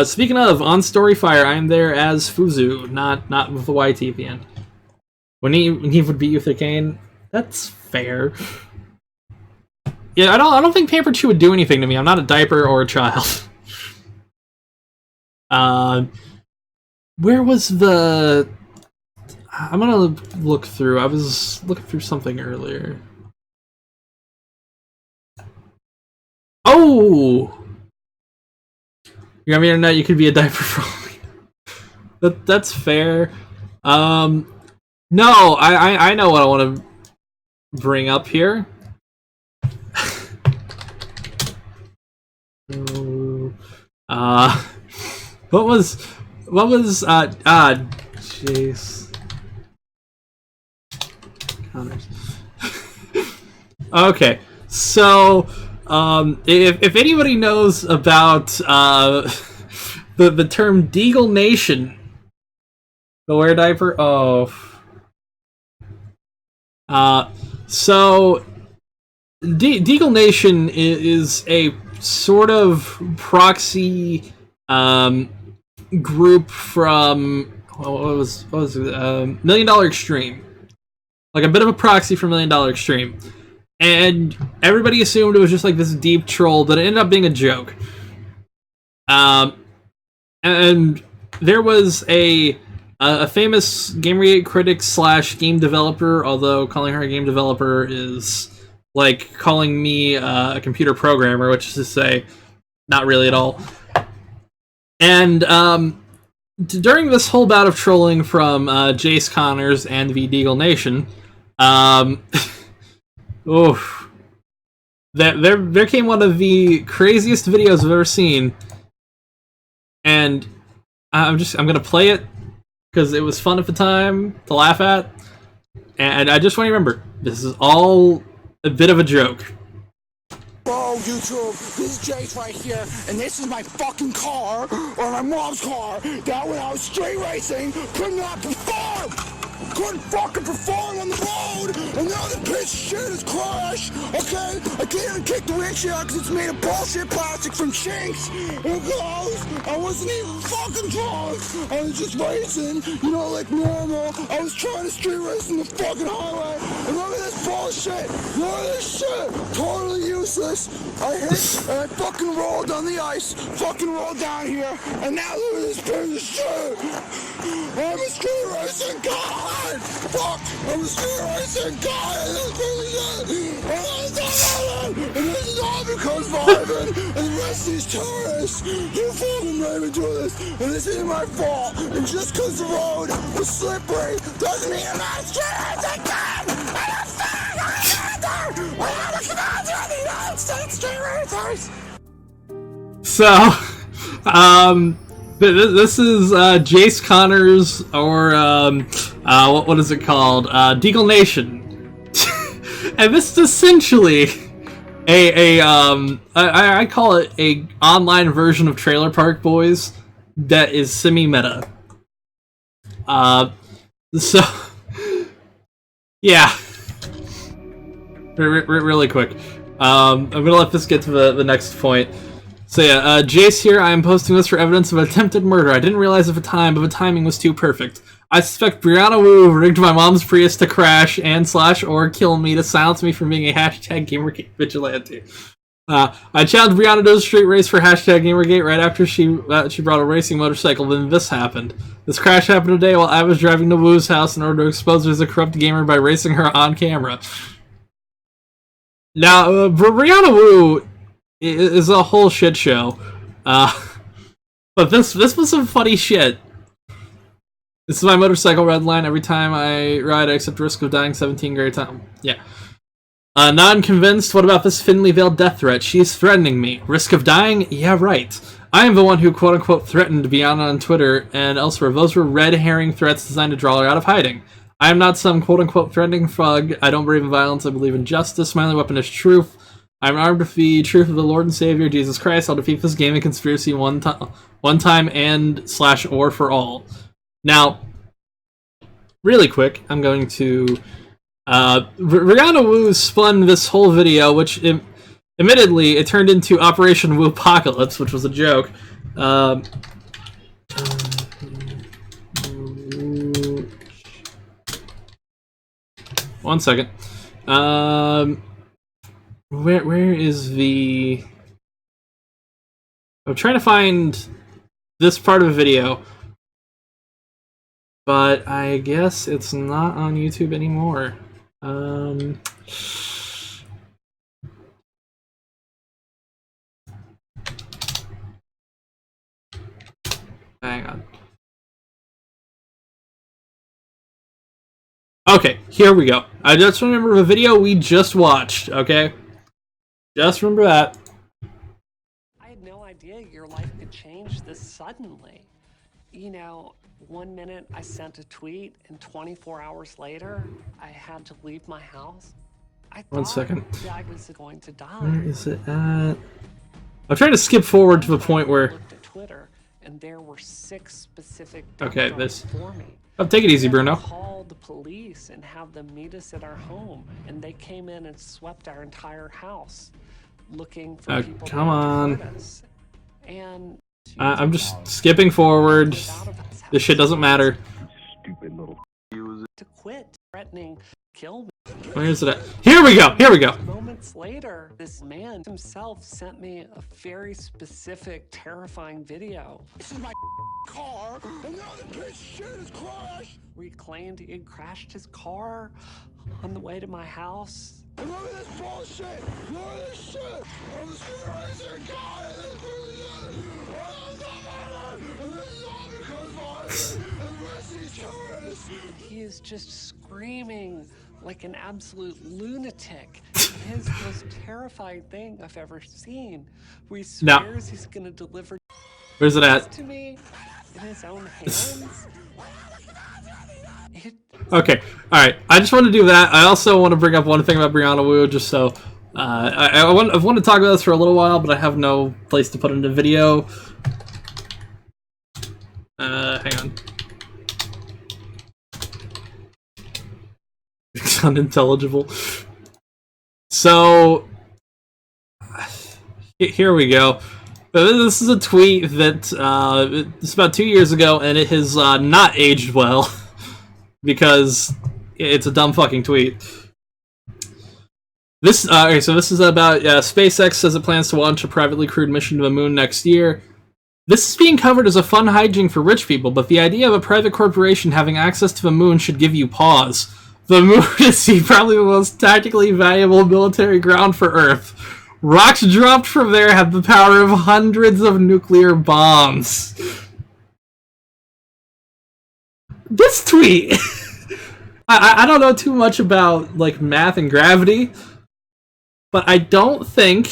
Speaking of, on Storyfire, I'm there as Fuzu, not with the YT at the end. When he would beat you with a cane, that's fair. Yeah, I don't think Pamper Chew would do anything to me. I'm not a diaper or a child. Where was the... I'm gonna look through. I was looking through something earlier. Oh! You got me internet, you could be a diaper for all me. That's fair. No, I know what I want to bring up here. What was jeez. Okay, so if anybody knows about the term Deagle Nation, the wear diaper, so Deagle Nation is a sort of proxy group from what was it? $1 Million Extreme, like a bit of a proxy for $1 Million Extreme. And everybody assumed it was just like this deep troll, but it ended up being a joke. And there was a famous Gamergate critic / game developer, although calling her a game developer is like calling me a computer programmer, which is to say, not really at all. And during this whole bout of trolling from Jace Connors and the Deagle Nation, oof. There came one of the craziest videos I've ever seen, and I'm gonna play it because it was fun at the time to laugh at, and I just want you to remember this is all a bit of a joke. Bro, YouTube, this is Jace right here, and this is my fucking car, or my mom's car, that when I was street racing, could not perform! Couldn't fucking perform on the road, and now the piece of shit is crashed, okay? I can't even kick the windshield because it's made of bullshit plastic from Chinks, and clothes. I wasn't even fucking drunk. I was just racing, you know, like normal. I was trying to street race in the fucking highway, and look at this bullshit. Look at this shit. Totally useless. I hit, and I fucking rolled on the ice, fucking rolled down here, and now look at this piece of shit. I'm a street racing god! Fuck! I'm a street racing god! And this is all because of Ivan and the rest of these terrorists who fucking made me do this, and this isn't my fault. And just because the road was slippery doesn't mean I'm not a street racing god! I'm a fan! We are the commander of the United States Street Racers! So, this is Jace Connors, or what is it called? Deagle Nation. And this is essentially I call it a online version of Trailer Park Boys that is semi-meta. So, yeah. Really quick. I'm gonna let this get to the next point. So yeah, Jace here. I am posting this for evidence of attempted murder. I didn't realize at the time, but the timing was too perfect. I suspect Brianna Wu rigged my mom's Prius to crash and / or kill me to silence me from being a hashtag Gamergate vigilante. I challenged Brianna to a street race for hashtag Gamergate right after she brought a racing motorcycle. Then this happened. This crash happened today while I was driving to Wu's house in order to expose her as a corrupt gamer by racing her on camera. Now, Brianna Wu is a whole shit show. But this was some funny shit. This is my motorcycle red line. Every time I ride, I accept risk of dying 17 great time. Yeah. Not convinced. What about this thinly veiled death threat? She's threatening me. Risk of dying? Yeah, right. I am the one who quote-unquote threatened Brianna on Twitter and elsewhere. Those were red herring threats designed to draw her out of hiding. I am not some quote-unquote threatening thug. I don't believe in violence. I believe in justice. My only weapon is truth. I'm armed with the truth of the Lord and Savior, Jesus Christ. I'll defeat this gaming conspiracy one time and / or for all. Now, really quick, I'm going to... Brianna Wu spun this whole video, which, admittedly, it turned into Operation Wu Apocalypse, which was a joke. One second. Where is the... I'm trying to find this part of the video, but I guess it's not on YouTube anymore. Hang on. Okay, here we go. I just remember the video we just watched, okay? Just remember that. I had no idea your life could change this suddenly. You know, 1 minute I sent a tweet, and 24 hours later, I had to leave my house. I thought 1 second. I was going to die. Where is it at? I'm trying to skip forward to the point where... I looked at Twitter, and there were 6 specific Okay, death this... for me. Oh, take it easy, Bruno. Call the police and have them meet us at our home, and they came in and swept our entire house, looking for people come on. to hurt us. And I'm just skipping forward. This shit doesn't matter. Stupid little to quit, threatening, kill me. Where is it at? Here we go. Here we go. Moments later, this man himself sent me a very specific, terrifying video. This is my car, and now the piece of shit is crashed. Where he claimed he had crashed his car on the way to my house. And look at this bullshit! Look at this shit! I'm just gonna raise your car, and this person, and this is all because he is just screaming like an absolute lunatic. His most terrifying thing I've ever seen. Where he swears he's gonna deliver. Where's it at? To me in his own hands. Okay, alright. I just want to do that. I also want to bring up one thing about Brianna Wu, just so... I've wanted to talk about this for a little while, but I have no place to put it in the video. Hang on. It's unintelligible. So... Here we go. This is a tweet that it's about 2 years ago, and it has not aged well. Because it's a dumb fucking tweet. This okay, so this is about SpaceX says it plans to launch a privately crewed mission to the moon next year. This is being covered as a fun hijink for rich people, but the idea of a private corporation having access to the moon should give you pause. The moon is probably the most tactically valuable military ground for Earth. Rocks dropped from there have the power of hundreds of nuclear bombs. This tweet! I don't know too much about, like, math and gravity, but I don't think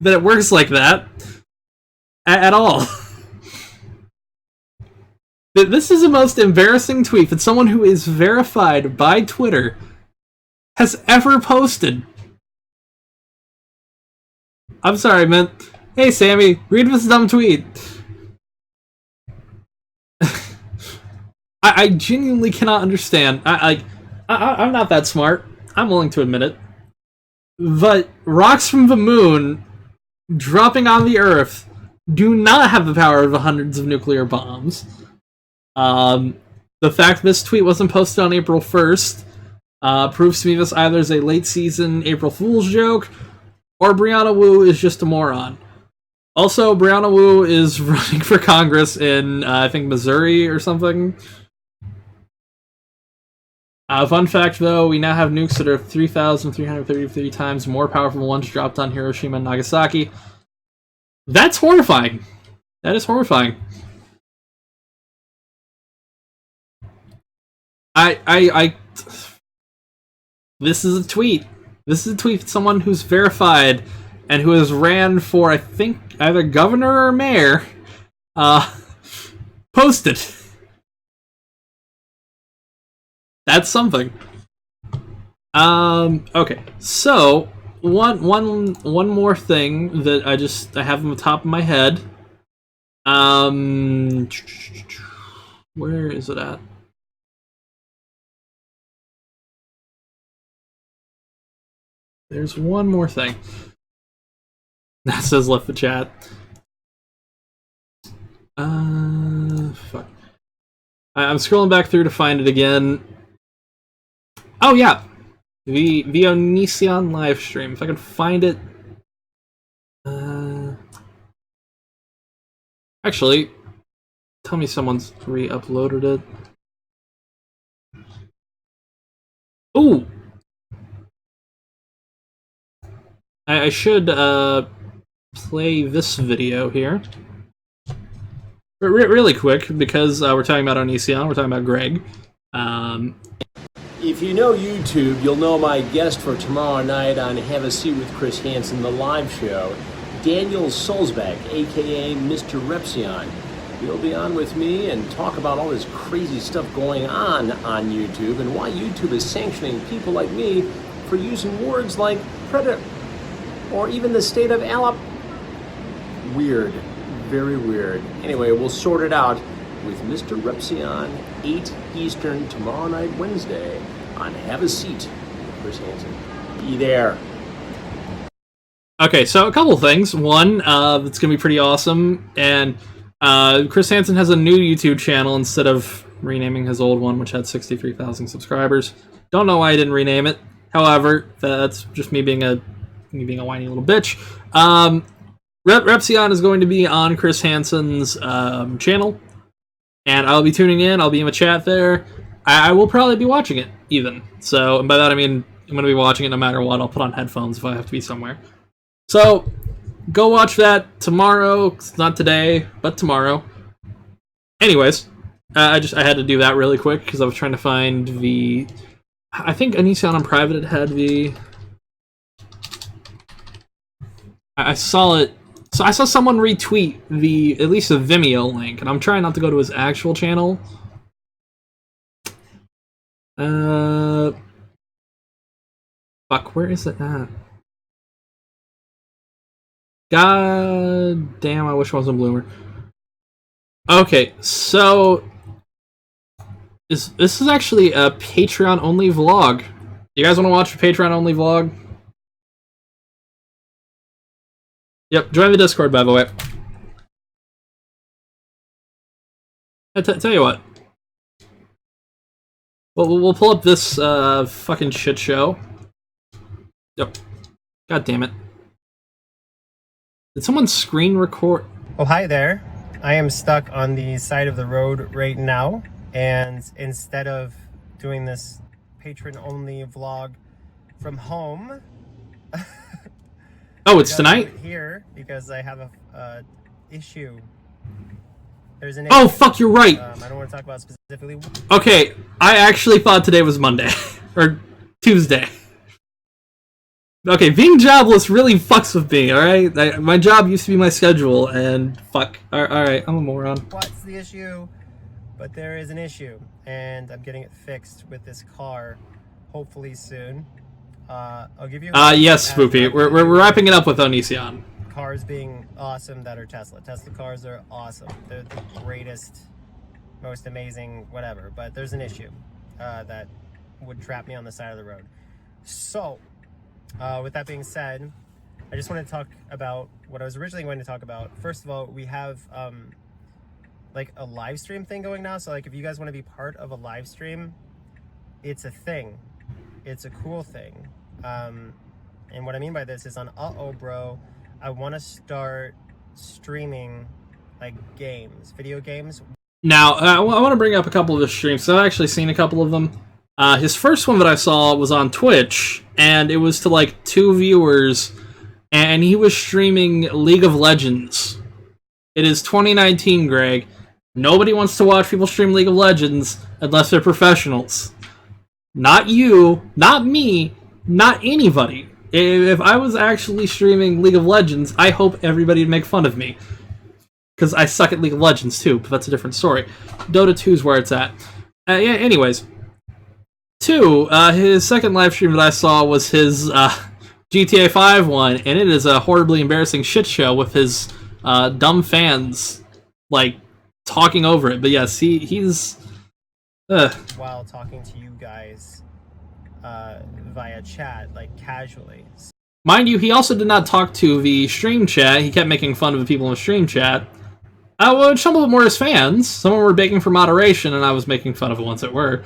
that it works like that at all. This is the most embarrassing tweet that someone who is verified by Twitter has ever posted. I'm sorry, man. Hey, Sammy, read this dumb tweet. I genuinely cannot understand. I'm not that smart. I'm willing to admit it. But rocks from the moon dropping on the Earth do not have the power of hundreds of nuclear bombs. The fact this tweet wasn't posted on April 1st proves to me this either is a late season April Fool's joke, or Brianna Wu is just a moron. Also, Brianna Wu is running for Congress in, I think, Missouri or something. Fun fact, though, we now have nukes that are 3,333 times more powerful than ones dropped on Hiroshima and Nagasaki. That's horrifying. That is horrifying. This is a tweet. This is a tweet from someone who's verified and who has ran for, I think, either governor or mayor. Posted. That's something. Okay. So one more thing that I have on the top of my head. Where is it at? There's one more thing. That says left the chat. Fuck. I'm scrolling back through to find it again. Oh yeah, the Onision live stream. If I can find it. Actually, tell me someone's re-uploaded it. Ooh. I should play this video here. Really quick, because we're talking about Onision, we're talking about Greg. If you know YouTube, you'll know my guest for tomorrow night on Have a Seat with Chris Hansen, the live show, Daniel Solzbeck, aka Mr. Repsion. He'll be on with me and talk about all this crazy stuff going on YouTube and why YouTube is sanctioning people like me for using words like predator or even the state of Alabama. Weird. Very weird. Anyway, we'll sort it out with Mr. Repsion, 8 Eastern, tomorrow night, Wednesday, on Have a Seat with Chris Hansen. Be there. Okay, so a couple things. One, it's going to be pretty awesome, and Chris Hansen has a new YouTube channel instead of renaming his old one, which had 63,000 subscribers. Don't know why I didn't rename it. However, that's just me being a whiny little bitch. Repsion is going to be on Chris Hansen's channel, and I'll be tuning in. I'll be in the chat there. I will probably be watching it, even. So, and by that I mean I'm going to be watching it no matter what. I'll put on headphones if I have to be somewhere. So, go watch that tomorrow. It's not today, but tomorrow. Anyways, I had to do that really quick because I was trying to find the... I think Onision on private had the... I saw it. So I saw someone retweet at least the Vimeo link, and I'm trying not to go to his actual channel. Fuck, where is it at? God damn, I wish I wasn't Bloomer. Okay, so this is actually a Patreon-only vlog. You guys want to watch a Patreon-only vlog? Yep, join the Discord, by the way. Tell you what. We'll pull up this fucking shit show. Yep. God damn it. Did someone screen record? Oh, hi there. I am stuck on the side of the road right now, and instead of doing this patron-only vlog from home... Oh, it's tonight? Here, because I have a issue. There's an Oh, issue. fuck, you're right. I don't want to talk about specifically. Okay, I actually thought today was Monday. Or Tuesday. Okay, being jobless really fucks with me, alright? My job used to be my schedule, and fuck. Alright, I'm a moron. What's the issue? But there is an issue, and I'm getting it fixed with this car, hopefully soon. I'll give you yes, Spoopy. We're wrapping it up with Onision. Cars being awesome that are Tesla. Tesla cars are awesome. They're the greatest most amazing whatever, but there's an issue that would trap me on the side of the road. So, with that being said, I just want to talk about what I was originally going to talk about. First of all, we have like a live stream thing going now. So like if you guys want to be part of a live stream, it's a thing. It's a cool thing. And what I mean by this is on Bro, I want to start streaming like games, video games. Now, I want to bring up a couple of his streams. So I've actually seen a couple of them. His first one that I saw was on Twitch, and it was to like 2 viewers, and he was streaming League of Legends. It is 2019, Greg. Nobody wants to watch people stream League of Legends unless they're professionals. Not you, not me, not anybody. If I was actually streaming League of Legends, I hope everybody would make fun of me. Because I suck at League of Legends too, but that's a different story. Dota 2 is where it's at. Yeah, anyways. 2, his second live stream that I saw was his GTA 5 one, and it is a horribly embarrassing shit show with his dumb fans, like, talking over it. But yes, he's... While talking to you guys via chat, like, casually. Mind you, he also did not talk to the stream chat. He kept making fun of the people in the stream chat. Which some of them were his fans. Some of them were begging for moderation, and I was making fun of the ones that were.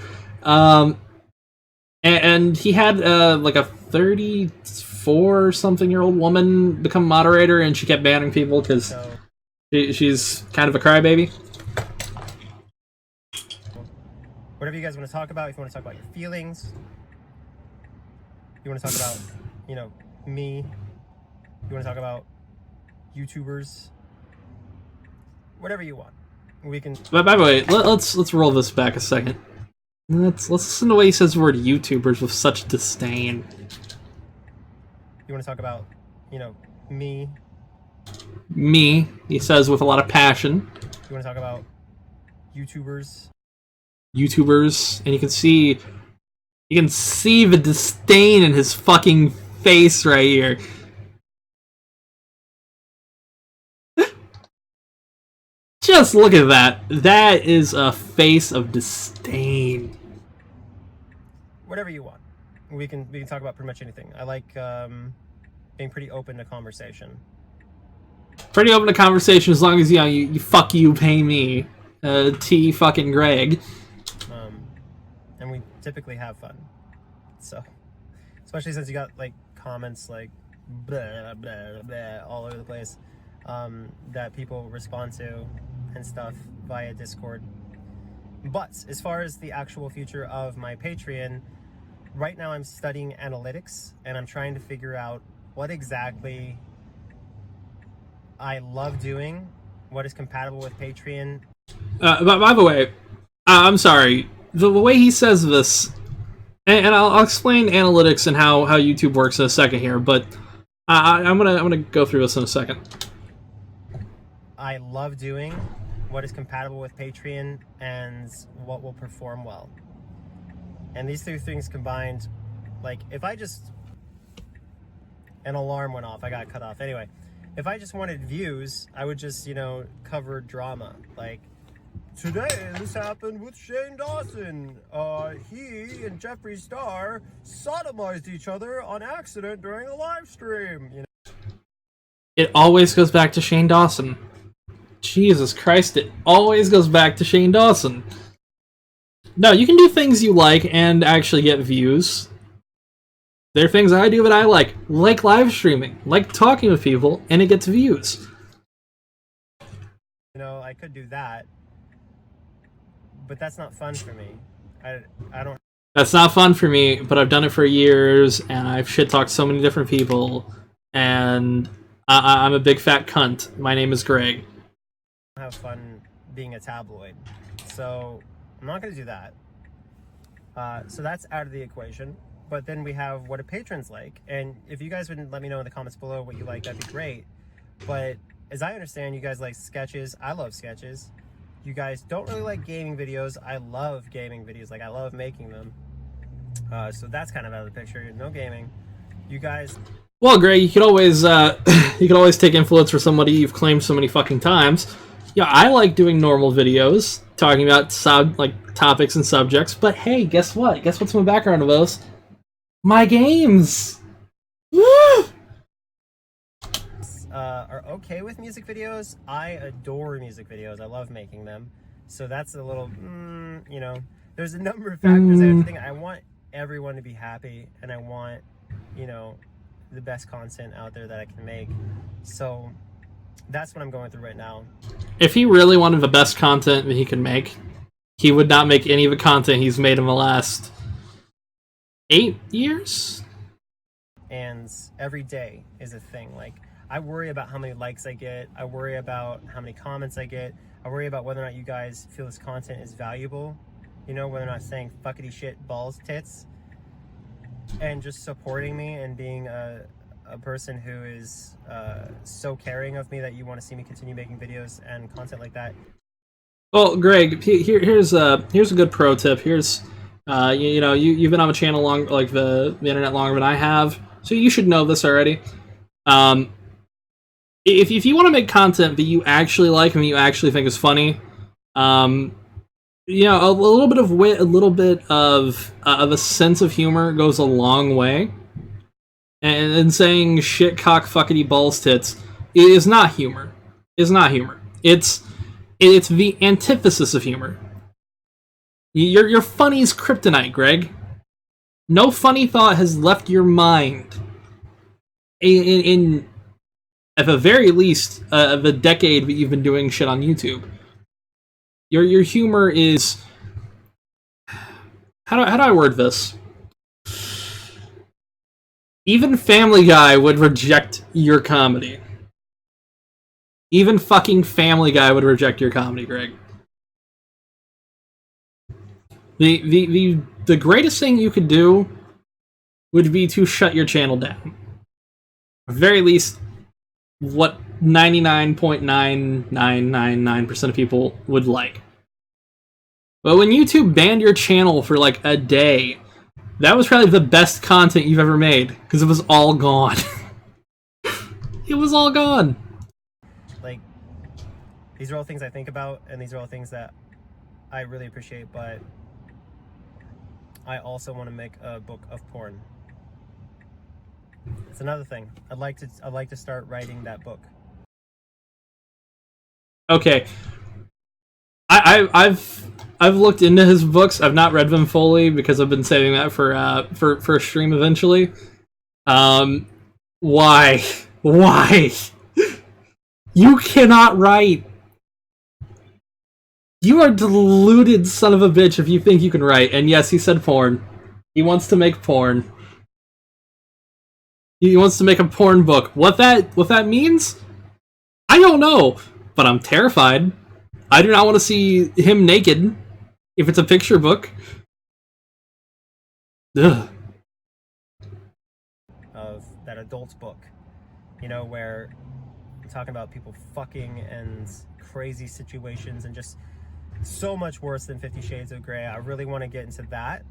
And he had like a 34-something-year-old woman become moderator, and she kept banning people because she's kind of a crybaby. Whatever you guys want to talk about, if you want to talk about your feelings, you want to talk about, you know, me, you want to talk about YouTubers, whatever you want, we can. But by the way, let's roll this back a second. Let's listen to the way he says the word YouTubers with such disdain. You want to talk about, you know, me. Me, he says with a lot of passion. You want to talk about YouTubers. YouTubers, and you can see the disdain in his fucking face right here. Just look at that. That is a face of disdain. Whatever you want. We can talk about pretty much anything. I like being pretty open to conversation. Pretty open to conversation as long as you fuck you pay me. T fucking Greg. And we typically have fun. So, especially since you got like comments like blah blah blah all over the place that people respond to and stuff via Discord. But as far as the actual future of my Patreon, right now I'm studying analytics and I'm trying to figure out what exactly I love doing, what is compatible with Patreon. But by the way, I'm sorry. The way he says this, and I'll explain analytics and how YouTube works in a second here, but I'm gonna go through this in a second. I love doing what is compatible with Patreon and what will perform well. And these two things combined, like if I just... An alarm went off, I got cut off. Anyway, if I just wanted views, I would just, you know, cover drama. Like, today this happened with Shane Dawson. He and Jeffree Star sodomized each other on accident during a live stream. You know? It always goes back to Shane Dawson. Jesus Christ, it always goes back to Shane Dawson. No, you can do things you like and actually get views. There are things I do that I like live streaming, like talking with people, and it gets views. You know, I could do that, but that's not fun for me. I don't... That's not fun for me, but I've done it for years, and I've shit-talked so many different people, and I'm a big fat cunt. My name is Greg. I have fun being a tabloid, so I'm not going to do that. So that's out of the equation. But then we have what a patron's like, and if you guys would let me know in the comments below what you like, that'd be great. But as I understand, you guys like sketches. I love sketches. You guys don't really like gaming videos. I love gaming videos. Like, I love making them. So that's kind of out of the picture. No gaming. You guys... Well, Greg, you could always take influence for somebody you've claimed so many fucking times. Yeah, I like doing normal videos, talking about topics and subjects, but hey, guess what? Guess what's in the background of those? My games! Woo! Are okay with music videos. I adore music videos. I love making them. So that's a little, you know, there's a number of factors. I think I want everyone to be happy, and I want, you know, the best content out there that I can make. So that's what I'm going through right now. If he really wanted the best content that he could make, he would not make any of the content he's made in the last 8 years? And every day is a thing. Like, I worry about how many likes I get. I worry about how many comments I get. I worry about whether or not you guys feel this content is valuable. You know, whether or not saying fuckity shit, balls, tits. And just supporting me and being a person who is so caring of me that you want to see me continue making videos and content like that. Well, Greg, here's a good pro tip. Here's, you know, you've been on the channel long, like the internet longer than I have, so you should know this already. If you want to make content that you actually like and that you actually think is funny, you know, a little bit of wit, a little bit of a sense of humor goes a long way. And saying shit, cock, fuckity, balls, tits is not humor. It's not humor. It's the antithesis of humor. Your funny's kryptonite, Greg. No funny thought has left your mind in at the very least the decade that you've been doing shit on YouTube. Your humor is, how do I word this? Even Family Guy would reject your comedy. Even fucking Family Guy would reject your comedy, Greg. The greatest thing you could do would be to shut your channel down. At the very least, what 99.9999% of people would like. But when YouTube banned your channel for like a day, that was probably the best content you've ever made, because it was all gone. It was all gone. Like, these are all things I think about, and these are all things that I really appreciate, but I also want to make a book of porn. It's another thing. I'd like to start writing that book. Okay. I've looked into his books. I've not read them fully because I've been saving that for a stream eventually. Why? Why? You cannot write. You are deluded son of a bitch if you think you can write. And yes, he said porn. He wants to make porn. He wants to make a porn book. What that means? I don't know, but I'm terrified. I do not want to see him naked if it's a picture book. Ugh. Of that adult's book, you know, where I'm talking about people fucking and crazy situations and just so much worse than 50 Shades of Grey. I really want to get into that.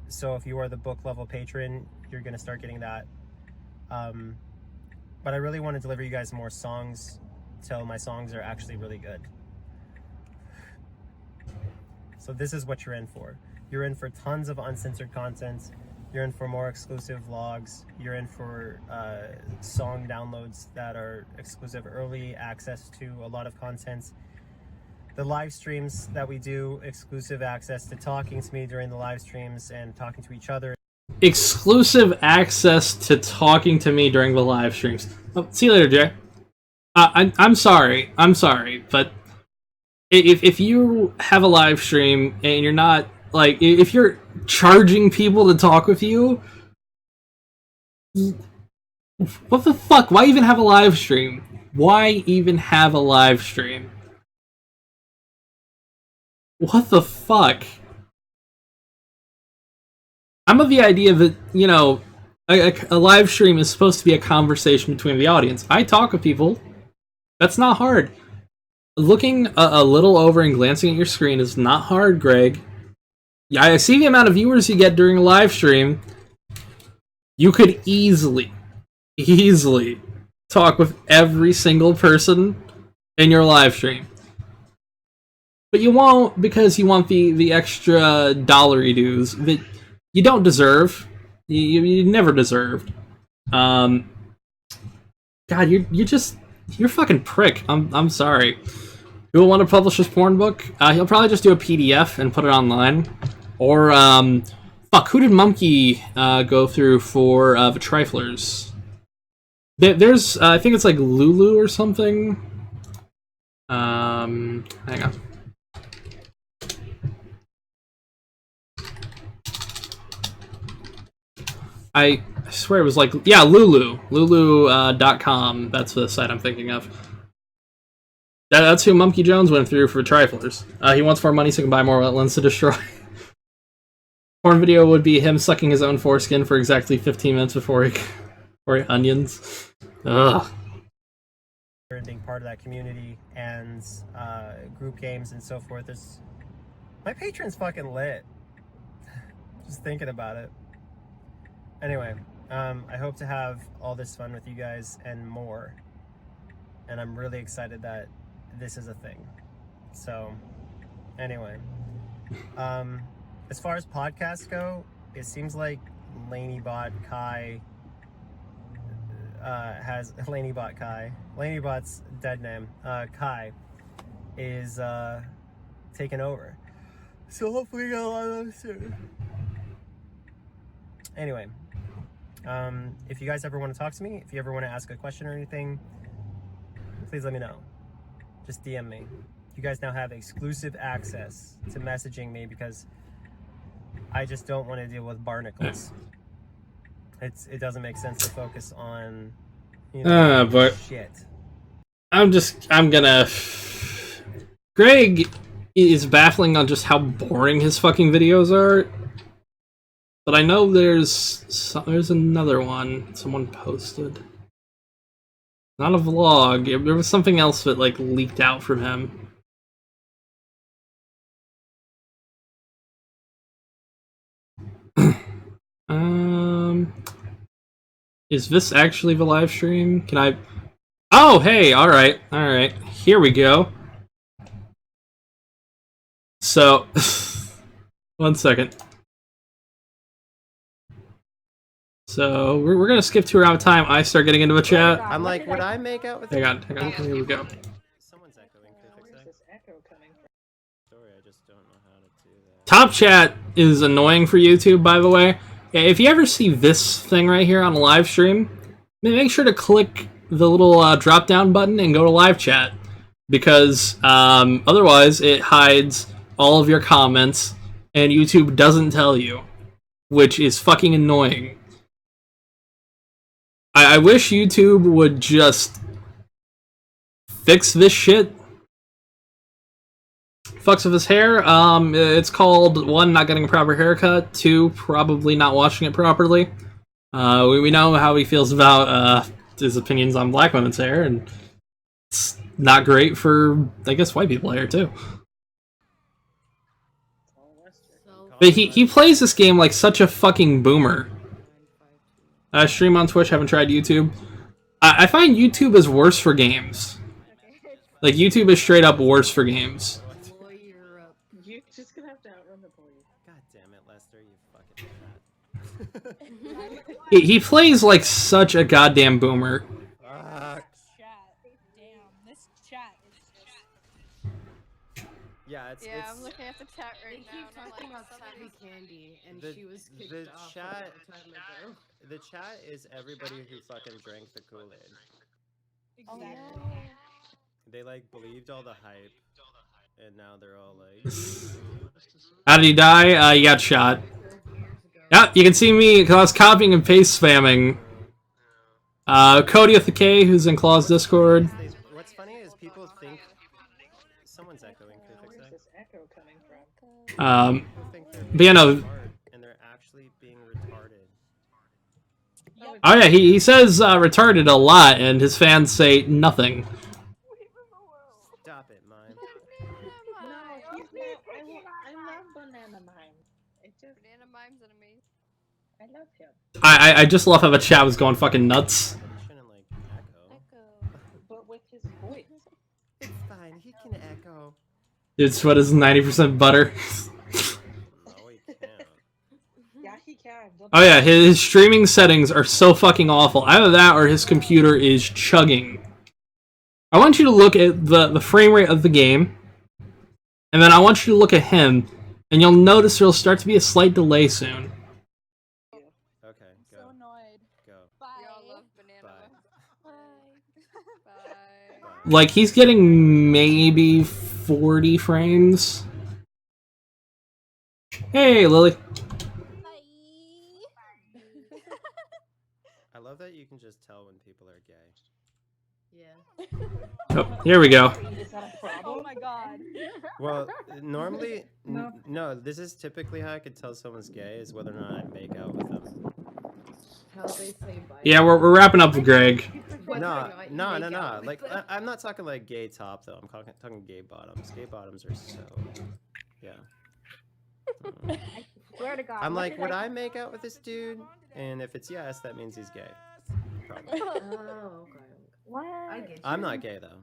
So if you are the book level patron, you're going to start getting that. But I really want to deliver you guys more songs till my songs are actually really good. So this is what you're in for. You're in for tons of uncensored content. You're in for more exclusive vlogs. You're in for song downloads that are exclusive, early access to a lot of content. The live streams that we do, exclusive access to talking to me during the live streams and talking to each other. Exclusive access to talking to me during the live streams. Oh, see you later, Jay. I'm sorry, but if you have a live stream and you're not, like, if you're charging people to talk with you, what the fuck? Why even have a live stream? Why even have a live stream? What the fuck? I'm of the idea that, you know, a live stream is supposed to be a conversation between the audience. I talk with people. That's not hard. Looking a little over and glancing at your screen is not hard, Greg. Yeah, I see the amount of viewers you get during a live stream. You could easily talk with every single person in your live stream. but you won't because you want the extra dollary dues that you don't deserve. You never deserved. God, you're a fucking prick. I'm sorry. Who will want to publish his porn book? He'll probably just do a PDF and put it online. Or, fuck, who did Mumkey go through for the Triflers? There's, I think it's like Lulu or something. Hang on. I swear it was like, yeah, Lulu. Lulu.com. That's the site I'm thinking of. That's who Mumkey Jones went through for Triflers. He wants more money so he can buy more wetlands to destroy. Porn video would be him sucking his own foreskin for exactly 15 minutes before he onions. Ugh. And being part of that community and group games and so forth. My Patreon's fucking lit. Just thinking about it. Anyway, I hope to have all this fun with you guys and more. And I'm really excited that this is a thing. So, anyway. As far as podcasts go, it seems like Lanybot Kai has Lanybot's dead name, Kai, is taken over. So hopefully we get a lot of those soon. Anyway, if you guys ever want to talk to me, if you ever want to ask a question or anything, please let me know. Just DM me. You guys now have exclusive access to messaging me because I just don't want to deal with barnacles. It doesn't make sense to focus on, but shit. I'm gonna... Greg is baffling on just how boring his fucking videos are. But I know there's another one someone posted. Not a vlog. There was something else that like leaked out from him. Is this actually the live stream? Can I... Oh, hey, alright. Here we go. So, one second. So, we're gonna skip to around time I start getting into a chat. I'm like, would I make out with... Hang on, here we go. Someone's echoing. Where's this echo coming from? Sorry, I just don't know how to do that. Top chat is annoying for YouTube, by the way. Yeah, if you ever see this thing right here on a live stream, make sure to click the little drop-down button and go to live chat. Because otherwise it hides all of your comments and YouTube doesn't tell you. Which is fucking annoying. I wish YouTube would just fix this shit. Fucks with his hair. It's called 1, not getting a proper haircut. 2, probably not washing it properly. We know how he feels about his opinions on black women's hair, and it's not great for, I guess, white people hair too. But he plays this game like such a fucking boomer. Stream on Twitch, haven't tried YouTube. I find YouTube is worse for games. Like, YouTube is straight up worse for games. You're just gonna have to outrun the police. God damn it, Lester, you fucking cat. He plays like such a goddamn boomer. Yeah, I'm looking at the chat right now. Keep talking about Savvy Candy, and she was kicked off a long time ago. The chat is everybody who fucking drank the Kool-Aid. Exactly. They like believed all the hype, and now they're all like... How did he die? He got shot. Yeah, you can see me because I was copying and paste spamming. Cody with the K, who's in Claw's Discord. What's funny is people think someone's echoing. Where's this echo coming from? But yeah, no. And they're actually being retarded. Oh yeah, he says retarded a lot, and his fans say nothing. Stop it, Mime. No, he's not. I love Banana Mime. Banana Mime's an amazing. I love him. I just love how the chat was going fucking nuts. Shouldn't like echo. But with his voice. It's fine. He can echo. It's what is 90% butter. Yeah, he can. Oh yeah, his streaming settings are so fucking awful. Either that or his computer is chugging. I want you to look at the frame rate of the game, and then I want you to look at him, and you'll notice there'll start to be a slight delay soon. Okay, go. So annoyed. Go. We all love banana. Bye. Like, he's getting maybe 40 frames. Hey, Lily. I love that you can just tell when people are gay. Yeah. Oh, here we go. Oh my god. Well, normally, no, this is typically how I could tell someone's gay, is whether or not I make out with them. How they say bye. Yeah, we're wrapping up with Greg. No. Like, I'm not talking like gay top, though. I'm talking gay bottoms. Gay bottoms are so... Yeah. I swear to God. I'm like, would I make out with this dude? And if it's yes, that means he's gay. Probably. Oh, okay. What? I get you. I'm not gay, though.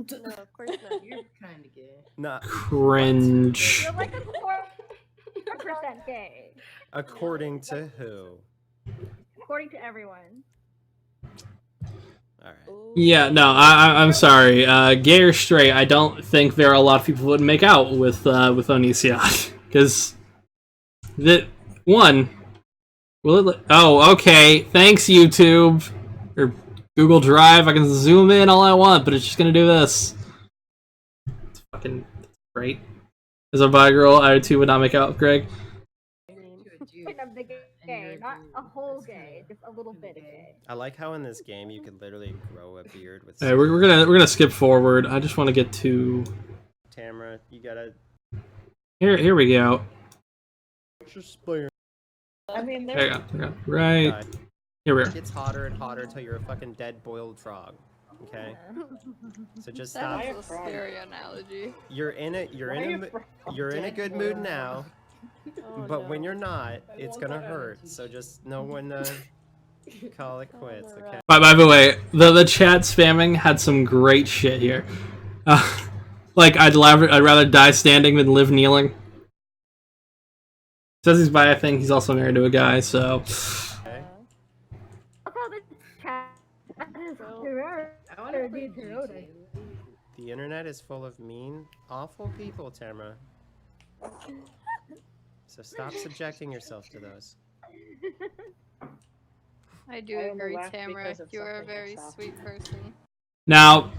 No, of course not. You're kind of gay. Nah. Cringe. You're like a 4% gay. According to who? According to everyone. Alright. Yeah, no, I'm sorry. Gay or straight, I don't think there are a lot of people who would make out with Onision. Because, will it, oh, okay, thanks YouTube. Or Google Drive, I can zoom in all I want, but it's just gonna do this. It's fucking great. As a bi girl, I too would not make out with Greg. Of the gay, not a whole gay, just a little bit of gay. I like how in this game you could literally grow a beard with... Hey, we're gonna skip forward. I just want to get to... Tamara, you gotta... Here we go. Just play. I mean, There you go. Right. Here we are. It gets hotter and hotter until you're a fucking dead boiled frog. Okay? So just stop. That's a scary analogy. You're in a good mood now. But when you're not, it's gonna hurt. So just know when to call it quits, okay? By the way, the chat spamming had some great shit here. Like, I'd rather die standing than live kneeling. Says he's bi, I think he's also married to a guy, so... Okay. The internet is full of mean, awful people, Tamara. So stop subjecting yourself to those. I do agree, Tamara. You are a very sweet person. Now,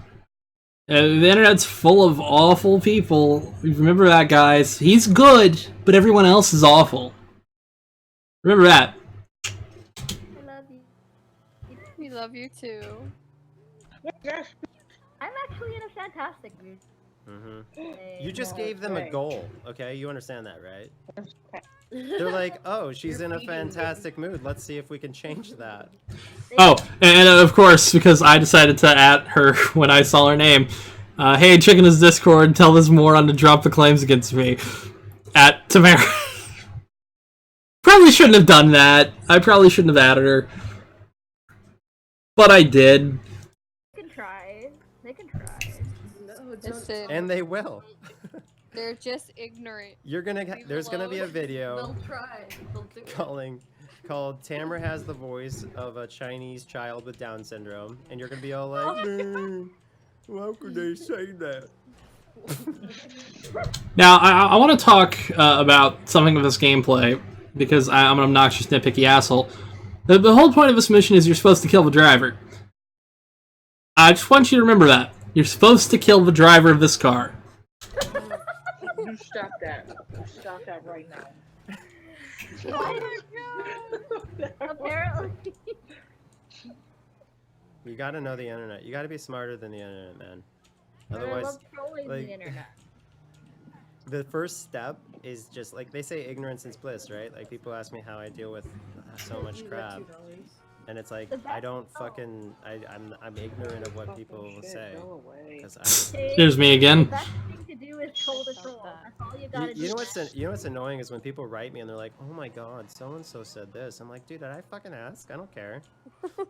the internet's full of awful people. Remember that, guys. He's good, but everyone else is awful. Remember that. I love you. We love you too. I'm actually in a fantastic mood. You just gave them a goal, okay? You understand that, right? They're like, oh, she's in a fantastic mood. Let's see if we can change that. Oh, and of course, because I decided to at her when I saw her name. Hey, Chicken is Discord, tell this moron to drop the claims against me. At Tamara. Probably shouldn't have done that. I probably shouldn't have added her. But I did. They can try. They can try. Listen, And they will. they're just ignorant. There's gonna be a video They'll try. They'll do it. called Tamara has the voice of a Chinese child with Down syndrome, and you're gonna be all like, "Man, how could they say that?" Now, I want to talk about something with this gameplay, because I'm an obnoxious, nitpicky asshole. The whole point of this mission is you're supposed to kill the driver. I just want you to remember that. You're supposed to kill the driver of this car. You stop that. Stop that right now. Apparently. You gotta know the internet. You gotta be smarter than the internet, man. I Otherwise, love trolling the internet. the first step is just like they say, ignorance is bliss, right? Like people ask me how I deal with so much crap, and it's like I don't fucking I'm ignorant of what people say. Here's me again. The best thing to do is troll the troll. That's all you gotta do. You know what's annoying is when people write me and they're like, "Oh my god, so and so said this." I'm like, dude, did I fucking ask? I don't care.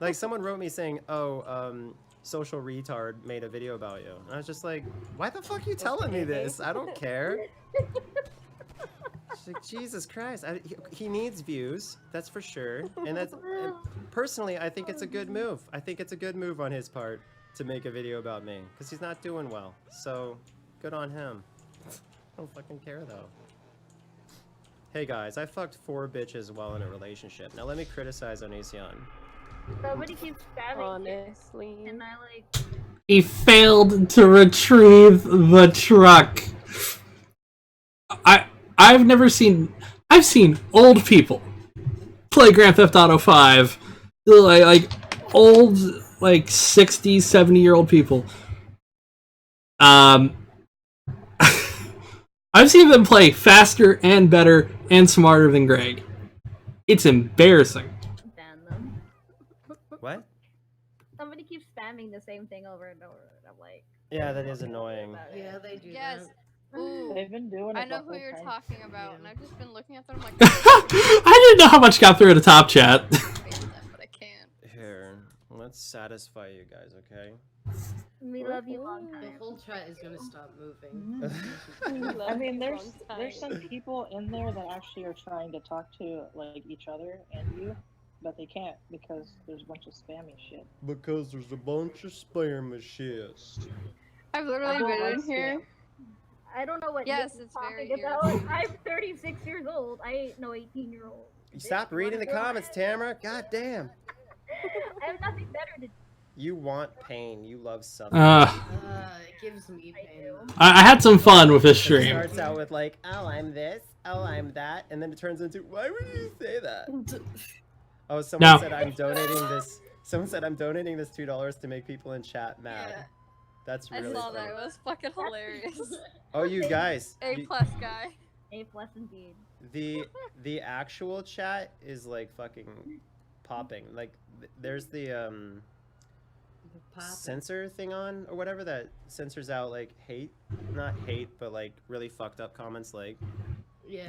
Like someone wrote me saying, "Oh, social retard made a video about you. And I was just like, why the fuck are you telling me this? I don't care. She's like, Jesus Christ, he needs views, that's for sure. And personally, I think it's a good move. I think it's a good move on his part to make a video about me, because he's not doing well. So, good on him. I don't fucking care though. Hey guys, I fucked 4 bitches while in a relationship. Now let me criticize Onision. Somebody keeps stabbing. Honestly. And I like. He failed to retrieve the truck. I've seen old people play Grand Theft Auto 5, like old, like 60, 70-year-old people. I've seen them play faster and better and smarter than Greg. It's embarrassing. What? Somebody keeps spamming the same thing over and over, and I'm like. Yeah, that is annoying. Yeah, they do. Yes. That. Ooh, They've been doing it. I know the who whole you're time. talking about, and I've just been looking at them like. I didn't know how much got through the top chat. But I can't. Here, let's satisfy you guys, okay? We love you long The time. whole chat is gonna stop moving. I mean, there's some people in there that actually are trying to talk to like each other and you, but they can't because there's a bunch of spammy shit. Because there's a bunch of spam shit. I've literally been in here. I don't know what Yes, Nick is it's very talking about. I'm 36 years old. I ain't no 18-year-old. Stop reading the comments, Tamara. God damn. I have nothing better to do. You want pain. You love suffering. It gives me pain. I had some fun with this It stream. starts out with like, oh, I'm this, oh, I'm that, and then it turns into, why would you say that? Oh, someone Now- said I'm donating this. Someone said I'm donating this $2 to make people in chat mad. Yeah. That's I really saw funny. that. It was fucking hilarious. Oh, you guys. A plus guy. A plus indeed. The actual chat is like fucking popping. Like there's the censor thing on or whatever that censors out like hate, not hate, but like really fucked up comments like. Yeah.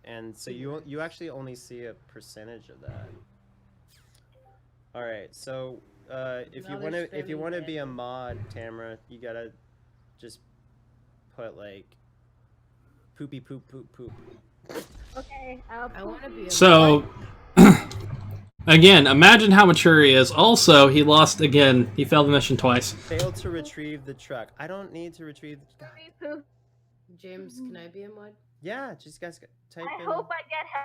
And so you actually only see a percentage of that. All right, so if you want to be a mod, Tamara, you gotta just put like poopy poop poop poop. Okay, I want to be a So, again, imagine how mature he is. Also, he lost again. He failed the mission twice. Failed to retrieve the truck. I don't need to retrieve. James, can I be a mod? Yeah, just guys type I in. hope I get help.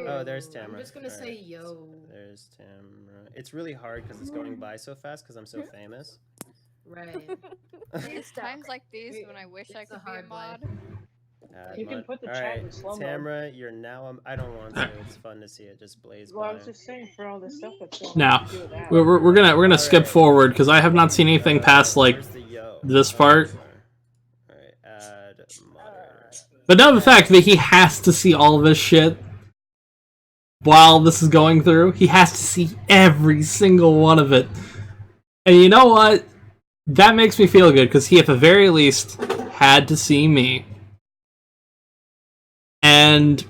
Oh, there's Tamara. I'm just gonna say yo. There's Tamara. It's really hard because it's going by so fast because I'm so famous. Right. It's times like these when I wish I could be a mod. You can put the All chat right, in slow mode. Tamara, you're now. I don't want to. It's fun to see it just blaze Well, I by. was just saying for all this stuff that's going Now, on, do that. we're gonna skip forward because I have not seen anything past like this part. Add moderator. But now the fact that he has to see all this shit while this is going through, he has to see every single one of it. And you know what? That makes me feel good because he, at the very least, had to see me. And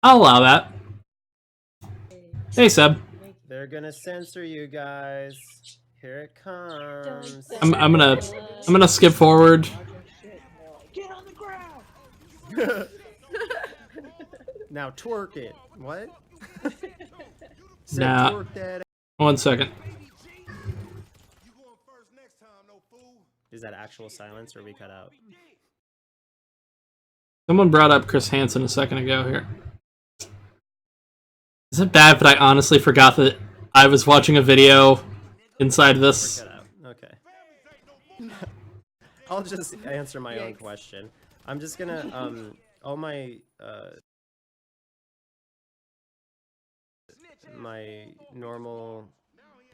I'll allow that. Hey, Seb. They're gonna censor you guys. Here it comes. I'm gonna skip forward. Get on the ground. Now twerk it. What? Said Nah. twerk that. 1 second. Is that actual silence or we cut out? Someone brought up Chris Hansen a second ago here. Is it bad, but I honestly forgot that I was watching a video inside this? Okay. I'll just answer my own question. I'm just gonna all my my normal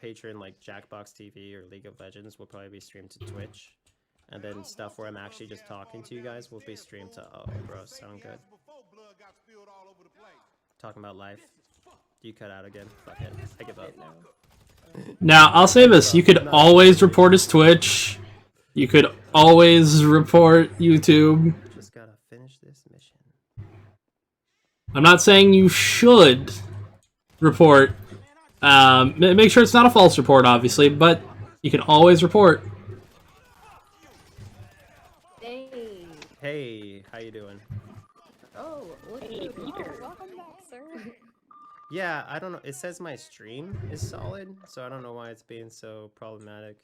patron like Jackbox TV or League of Legends will probably be streamed to Twitch. And then stuff where I'm actually just talking to you guys will be streamed to bro, sound good. Talking about life. Do you cut out again? Fuck it. I give up. Now, I'll say this. You could always report his Twitch. You could always report YouTube. Just gotta finish this mission. I'm not saying you should report. Make sure it's not a false report, obviously, but You can always report. Hey. Hey, how you doing? Oh, look at you. Welcome back, sir. Yeah, I don't know. It says my stream is solid, so I don't know why it's being so problematic.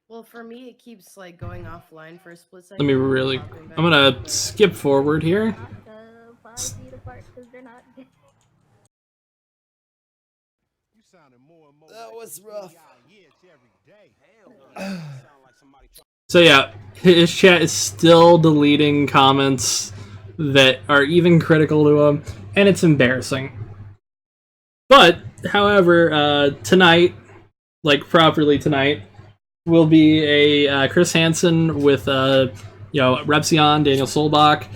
Well, for me, it keeps like going offline for a split second. Let me really... I'm gonna skip forward here. 5 feet apart because they're not. That was rough. So yeah, his chat is still deleting comments that are even critical to him, and it's embarrassing. But, however, tonight, like properly tonight, will be a Chris Hansen with Repsion, Daniel Solbach.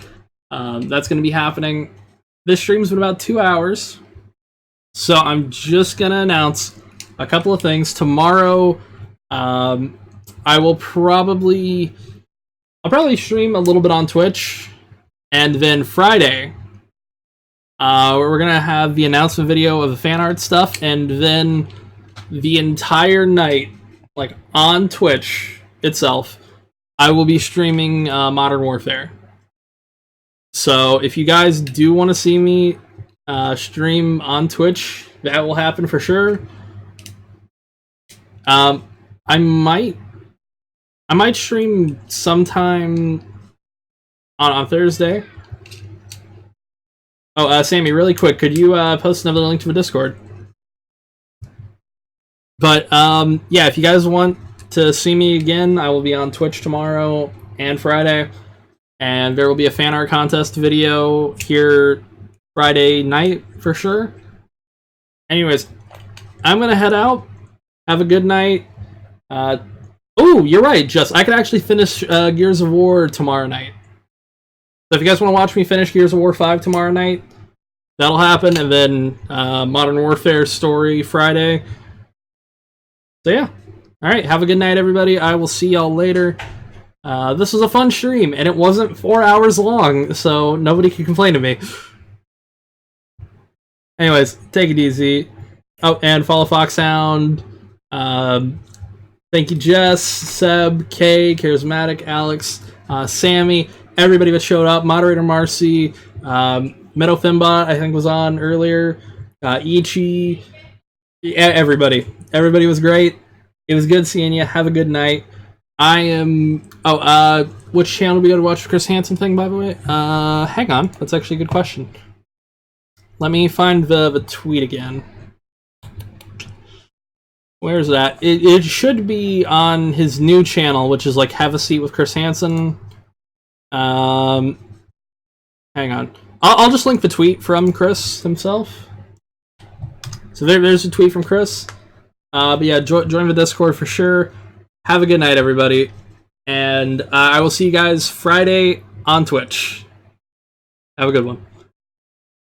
That's going to be happening. This stream's been about 2 hours, so I'm just going to announce a couple of things. Tomorrow, I'll probably stream a little bit on Twitch, and then Friday, we're gonna have the announcement video of the fan art stuff, and then the entire night, like on Twitch itself, I will be streaming Modern Warfare. So if you guys do want to see me stream on Twitch, that will happen for sure. I might stream sometime on Thursday. Oh, Sammy, really quick, could you post another link to the Discord? But yeah, if you guys want to see me again, I will be on Twitch tomorrow and Friday, and there will be a fan art contest video here Friday night for sure. Anyways, I'm gonna head out. Have a good night. Oh, you're right, Just. I could actually finish Gears of War tomorrow night. So if you guys want to watch me finish Gears of War 5 tomorrow night, that'll happen, and then Modern Warfare story Friday. So yeah. Alright, have a good night, everybody. I will see y'all later. This was a fun stream, and it wasn't 4 hours long, so nobody can complain to me. Anyways, take it easy. Oh, and follow Foxhound. Thank you, Jess, Seb, Kay, Charismatic, Alex, Sammy, everybody that showed up, Moderator Marcy, Meadow Fimbot, I think was on earlier, Ichi, everybody. Everybody was great. It was good seeing you. Have a good night. I am... Oh, which channel do we go to watch the Chris Hansen thing, by the way? Hang on. That's actually a good question. Let me find the tweet again. Where's that? It should be on his new channel, which is like Have a Seat with Chris Hansen. Hang on. I'll just link the tweet from Chris himself. So there's a tweet from Chris. But yeah, join the Discord for sure. Have a good night, everybody. And I will see you guys Friday on Twitch. Have a good one.